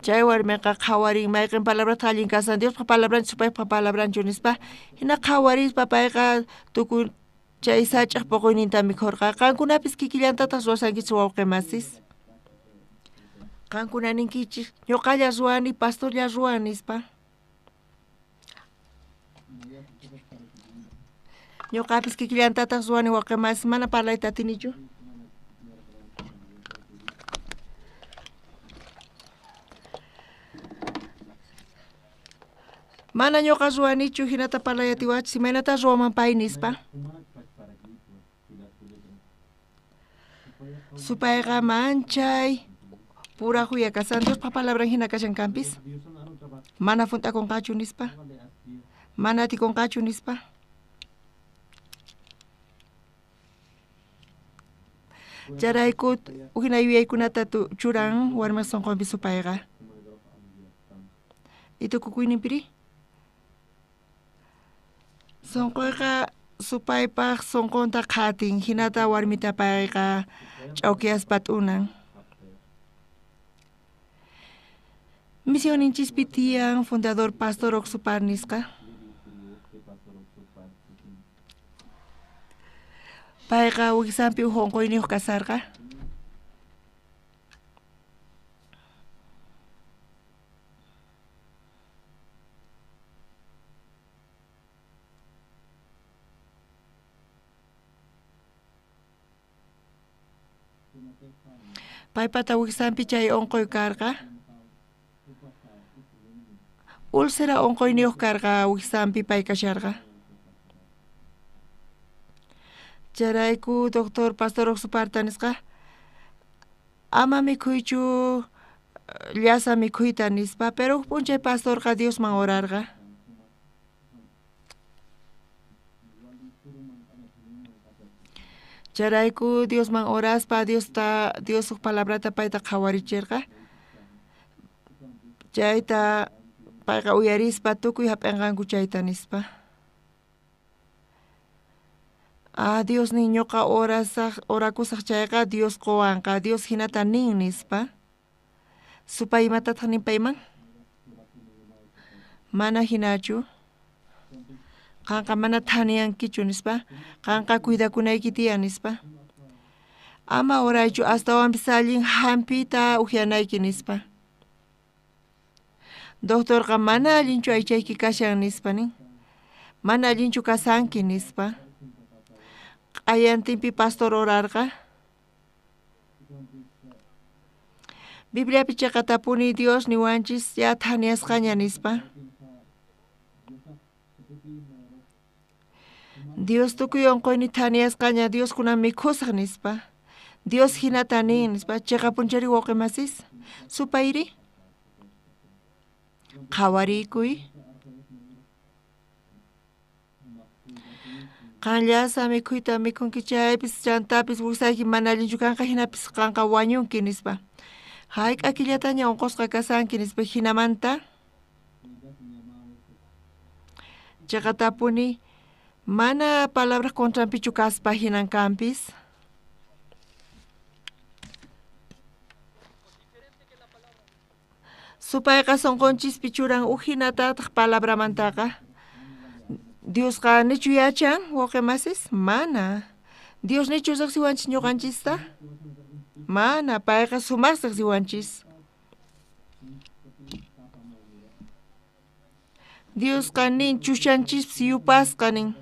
Chay warmiqa qhawarin mayqin palabrata allin kasan Diospa palabranchu supaypa palabranchu nispa. Hina qhawarispa payqa tukuy chay sach'aq puquyninta mikhurqa. Qankunapis kikillantatas ruwasankichis wawqimasis. Qankuna ninkichik ñuqalla ruwani, pastorlla ruwan nispa. Ñuqapis kikillantatas ruwani wawqimasis mana parlayta atinichu. Mana ñuqa ruwanichu hinata parlayatiwachis imaynata ruwaman pay nispa. Supayqa manchay pura huya kasan Diospa palabran hina kashan kanpis. Mana funt'akunqachu nispa. Mana atikunqachu nispa. Charayku uhina yuyaykunata churan warmiq sonqonpi supayqa. Itukukuyninpiri? Sonqoyqa supaypaq sonqonta qhatin, hinata warmita payqa ch'awkiyaspa t'unan. Misioninchis tiyan fundador Pastor Oxupar nisqa. Payqa wiqsanpi unqoyniyuq kasarqa. Paypata wiksampi chay onqoy karqa. Ulcera onqoyniyuq karqa wiksampi pay kasharqa. Charayku doctor Pastor Oxuparta nisqa ama mikhuychu llasa mikhuyta nispa pero punchay pastorqa Diosman orarqa. Charayku Diosman oraspa Dios palabrata payta qhawarichirqa. Chayta payqa uyarispa tukuy hap'inqanku chayta nispa. Dios niñoqa orakusaq chayqa Dios qowanqa, Dios hinata nin nispa. Supay imatataq ninpayman? Mana hinachu. Qanqa mana thaniyankichu nispa. Qanqa cuidakunayki tiyan nispa. Ama oraychu astawanpis allin hampita uhianayki nispa. Doctorqa mana allinchu aychayki kashan nispa nin. Mana allinchu kasanki nispa. Ayantinpi pastor orarqa. Biblia pichaqa tapuni Dios niwanchis ya thaniasqaña nispa. Dios tukuy onqoyni thaniasqaña Dios kunan mikhusaq nispa. Dios hinata nin nispa. Chayqa punchari wawqimasis. Supayri. Qhawarikuy. Qanllasa mikhuyta mikhunki chaypis chantapis wiksayki mana allinchu kanqa hinapis qanqa wañunki nispa. Hayk'a killataña onqosqa kasanki nispa hinamanta. Chayqa tapuni mana palabras contrampichu kaspa hinankampis. Supayqa sonqonchispi churan uhinatataq palabramantaqa. Diosqa nichu yachan wawqimasis? Mana. Dios nichu riqsiwanchis ñuqanchista? Mana, payqa sumaq riqsiwanchis. Diosqa nin chushanchis yupasqa nin.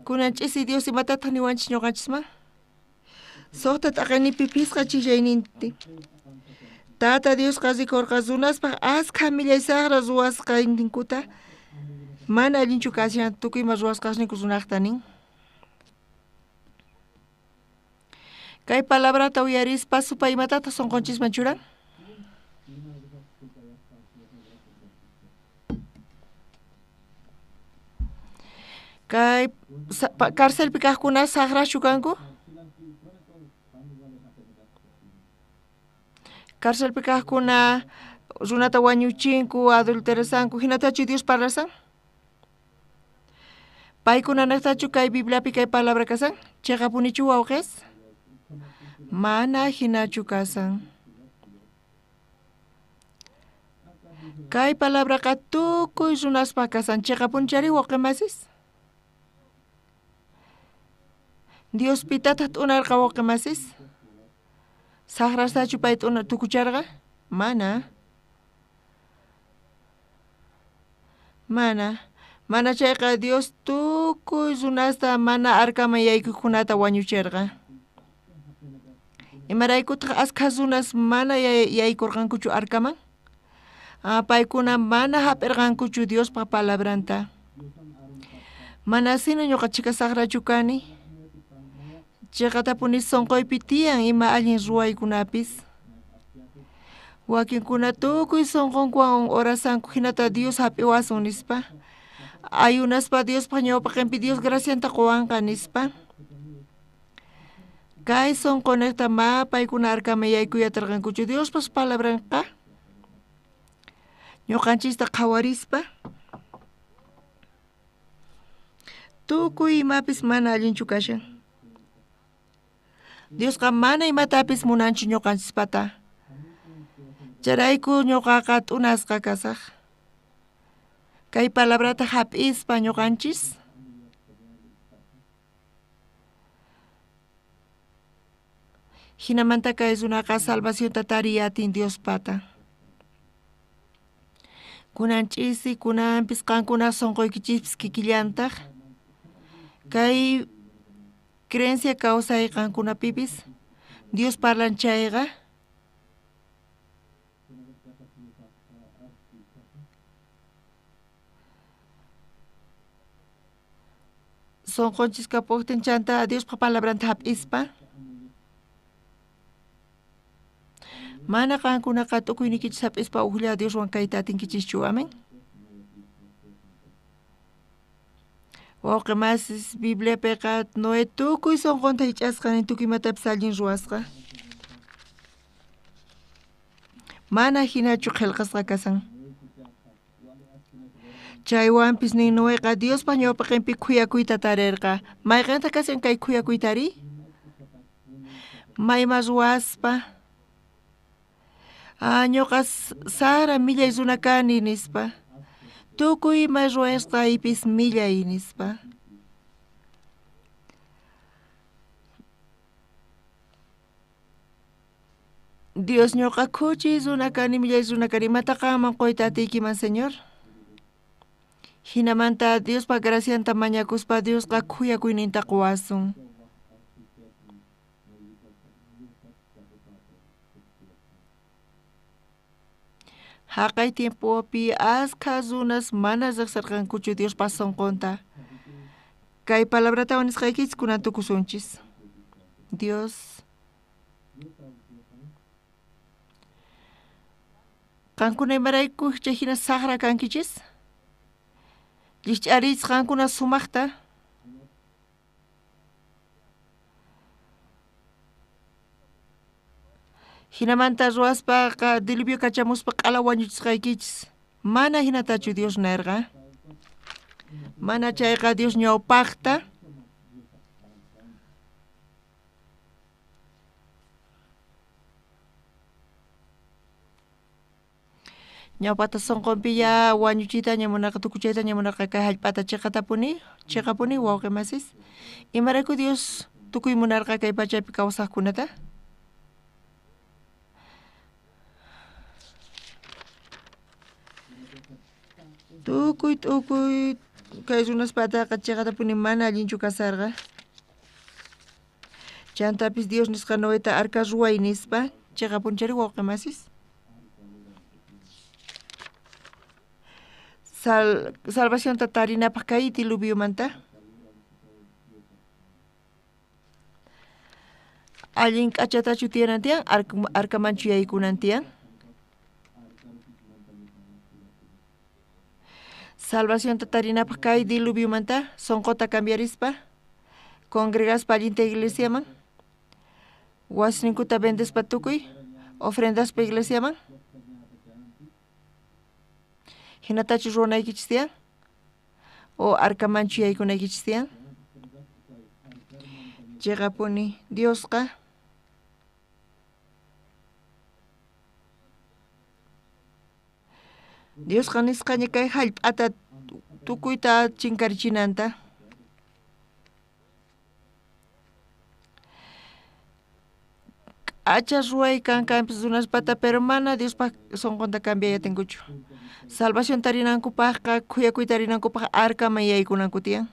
Kunanchisi Dios imatataq niwanchis ñuqanchisman? Suqta t'aqaynipi pisqa chillayninti. Tata Diosqa rikurqa runaspaq asqa millay saqra ruwasqa ninkuta. Mana allinchu kashan tukuyma ruwasqaqninku runaqta nin. Kay palabrata uyarispa supay imatataq sonqonchisman churan? Kay cárcelpi kaqkuna saqrashu kanku? Cárcelpi kaqkuna runata wañuchinku, adulterasanku, hinatachu Dios parlasan? Paykuna naqtachu kay Bibliapi kay palabra kasan? Chayqa punichu wawqis? Mana hinachu kasan. Kay palabraqa tukuy runaspa kasan. Chayqa punchari wawqimasis? Dios pitataq t'unarqa wawqimasis? Saqrastachu pay tukucharqa? Mana. Mana. Mana chayqa Dios tukuy runasta mana arkaman yaykuykunata wañuchirqa. Imaraykutaq asqa runas mana yaykurqankuchu arkaman? Paykuna mana hap'irqankuchu Diospa palabranta. Mana sino ñuqachiqa saqrachu kani. Chayqa tapuni sonqoypi tiyan ima allin ruwaykunapis. Wakinkuna tukuy sonqonkuwan orasanku hinata Dios hap'iwasun nispa. Ayunaspa Diospa ñawpaqinpi Dios gracianta quwanqa nispa. Kay sonqonaqta paykuna arkaman yaykuyatarqankuchu Diospas palabranqa. Ñuqanchista qhawarispa. Tukuy imapis mana allinchu kashan. Diosqa mana imatapis munanchu ñuqanchispata. Charayku ñuqaqa t'unasqa kasaq. Kay palabrata hap'ispa ñuqanchis. Hinamanta kay runaqa salvacionta tariyatin Diospata. Kunanchisi kunanpis qankuna sonqoykichis kikillantaq. Kay creencia kawsay qankunapipis Dios parlan chayqa son conchis kapuktin chanta Dios pa palabran tahap ispa mana kankuna katukuy nikichis hap ispa uhlia Dios wan kaitatin kichis chuamen Oke mas Biblia pekat noe tukuy son konta hichasqa ni tukuy matapis allin ruwasqa mana hinachu qillqasqa kasan chaywanpis nin Noeqa Diospa ñawpaqinpi khuyakuyta tarirqa mayqanta kasan kay khuyakuytari mayma ruwaspa ñuqa sara millay runa kani nispa tukuy may ruwasqaypis millay nispa Dios ñuqa kuchis runa kani millay runa kani mataqaman qoyta atiykiman Señor hinamanta Diospa gracianta mañakuspa Diosqa khuyakuyninta quwasun haqay tiempopi asqa runas mana riqsarqankuchu Diospa sonqonta kay palabratawan nisqaykis kunan tukusunchis Dios qankuna imarayku chay hina saqra kankichis Lich'aris qankuna sumaqta hinamanta ruwaspa diluvio kachamuspa q'ala wañuchisqaykichis mana hinatachu Dios nerqa mana chayqa Dios ñawpaqta ñawpata sonqonpi ya wañuchita ñamunarqa tukuchayta ñamunarqa kay hallp'ata chiqapuni wawqi masis imarayku Dios tukuy munarqa kay pachapi kawsaqkunata tukuy kay runaspataqa chiqatapuni mana allinchu kasarqa chantapis Dios nisqa Noeta arka ruway nispa chiqapunchari wawqi masis salvación tarinapaq kay diluviumanta allin k'achatachu tiyanantiyan arkamanchu yaykunantiyan salvación tarinapaq kay diluviumanta sonqota cambiarispa congregaspa allinta iglesiaman wasninkuta bendespa tukuy ofrendaspa iglesiaman hinatachu ruwanaykichis tiyan o arkamanchu yaykunaykichis tiyan chiqapuni Diosqa nisqaña kay hallp'ata tukuyta chinkarichinanta k'acha ruway kankanpis runaspata pero mana Diospa sonqonta cambiayatinkuchu salvación tarinankupaqqa khuyakuyta rinankupaq arkaman yaykunanku tiyan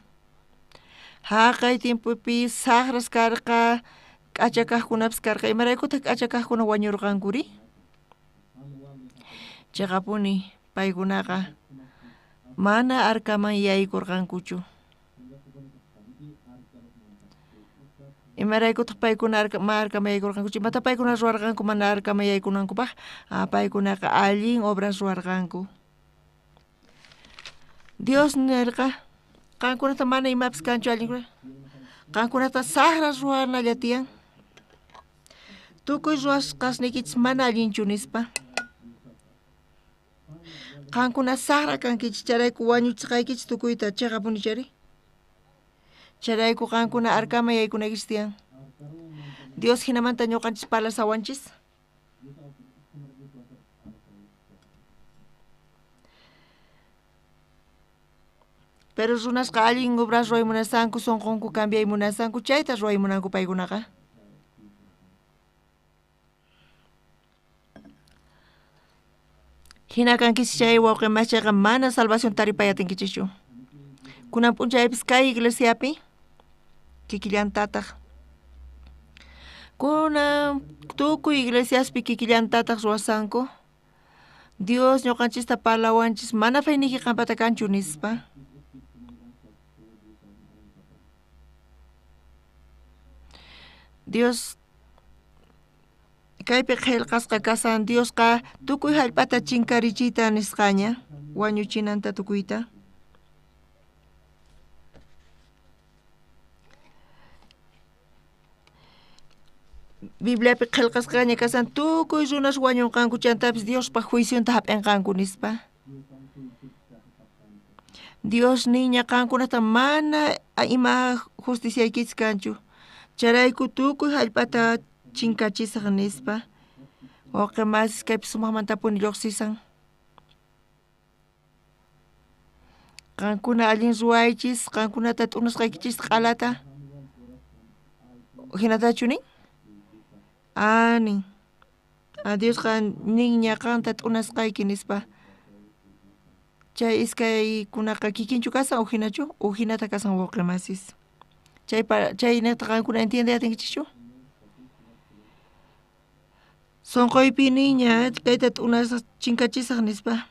haqay tiempopi saqras karqa k'acha kaqkunapis karqa imaraykutaq k'acha kaqkuna wañurqankuri chiqapuni paykunaqa mana arkaman yaykurqankuchu imaraykutaq paykuna arkaman yaykurqankuchu imata paykuna ruwarqanku mana arkaman yaykunankupaq paykunaqa allin obras ruwarqanku Dios nerqa qankunata mana imapis kanchu allin qankunata saqras ruwanalla tiyan tukuy ruwasqasnikichis mana allinchu nispa qankuna saqra kankichis charayku wañuchisqaykichis tukuyta chiqapuni chari charayku qankuna arkaman yaykunaykichis tiyan Dios hinamanta ñuqanchis parlasawanchis pero runasqa allin obras ruway munasanku sonqonku cambiay munasanku chayta ruway munanku paykunaqa hina kankichis chay wawqi machayqa mana salvación taripayatinkichishchu kunan p'unchaypis kay iglesiapi kikillantataq Kuna tuku iglesias pikikillantatak ruwasanku. Dios ñuqanchista parlawanchis mana fayniki qampata kanchu nispa. Dios kaypi qillqasqa kasan Diosqa tukuy hallp'ata chinkarichiyta nisqaña wañuchinanta tukuyta. Bibliapi qillqasqaña kasan tukuy runas wañunqanku chantapis Diospa juiciunta hap'inqanku nispa. Dios niña qankunata mana ima justiciaykis kanchu. Charayku tukuy hallp'ata chinkachisaq nispa. Oqa mas kaypi sumaqmantapuni lluqsisan. Qankuna allin ruwaychis, qankunata t'unasqaykichis q'alata. Hinatachu nin? Nin. Diosqa nin ñaqanta t'unasqayki nispa. Chay iskaykunaqa kikinchu kasan hinachu? Hinata kasan wawqi masis. Chay neta qankuna entiende atinkichichu? Sonqoypi niña kayta t'unas chinkachisaq nispa.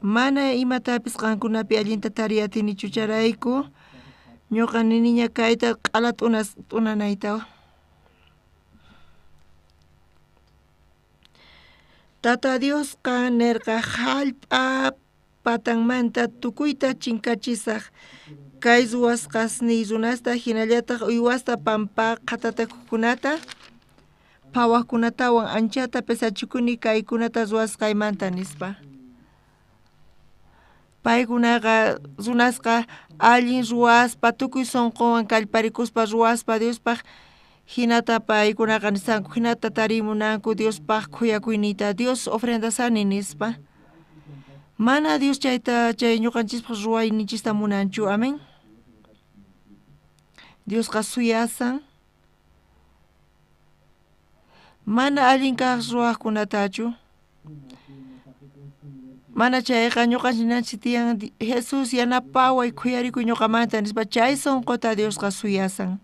Mana imatapis qankunapi allinta tariyatinichu charayku. Ñuqa niña kayta q'ala t'unanayta. Tata Diosqa nirqa hallp'a patanmanta tukuyta chinkachisaq. Kay ruwasqasniy runasta hinallataq uywasta pampa qatatakuqkunata phawaqkunatawan anchata pesachikuni kaykunata ruwasqaymanta nispa. Paykunaqa runasqa allin ruwaspa tukuy sunquwan kallparikuspa ruwaspa Diospaq hinata paykunaqa nisanku hinata tarimunanku Diospaq kuyakuynita Dios ofrendasani nispa. Mana Dios chayta chay ñuqanchispaq ruwayninchista munanchu, amén. Diosqa suyasan. Mana allin kaq ruwaqkunatachu. Mana chayqa ñuqanchik tiyan Jesús yanapaway kuyarikuy ñuqamanta nispa chay sunquta Diosqa suyasan.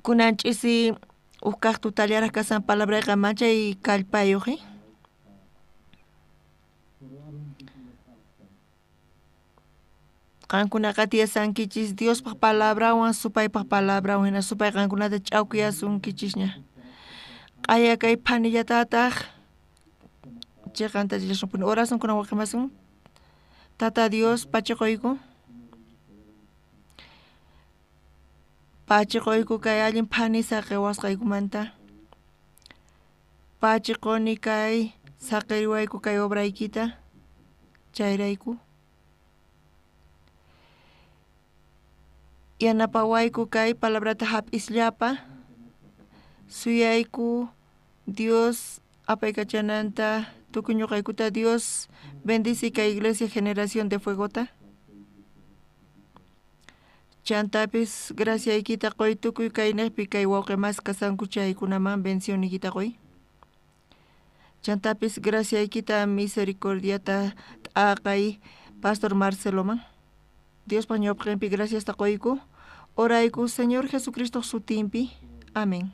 Kunanchisi ukkaq tutallaraq kasan palabrayqa manchay kallpayuq. Qankunaqa tiyasankichis Diospaq palabrawan supaypaq palabrawan hina supay qankunata ch'awkuyasunkichisña. Q'aya kay phanillatataq chiqanta chillashunpuni oracionkuna waqhimasun. Tata Dios pachiquyku. Pachiquyku kay allin phani saqewasqaykumanta. Pachiquni kay saqiriwayku kay obraykita. Chayrayku. Yanapawayku kay palabrata hap'isllapa. Suyayku Dios apaykachananta tukuy ñuqaykuta Dios bendice kay Iglesia Generación de Fuegota. Chantapis graciaykita qoy tukuy kay niqpi kay wawqi mas kasanku chaykunaman bendicionikita qoy. Chantapis graciaykita misericordiata t'aqay Pastor Marceloman. Dios pa ñawpaqinpi gracias ta qoyku. Orayku Señor Jesucristo sutinpi. Amén.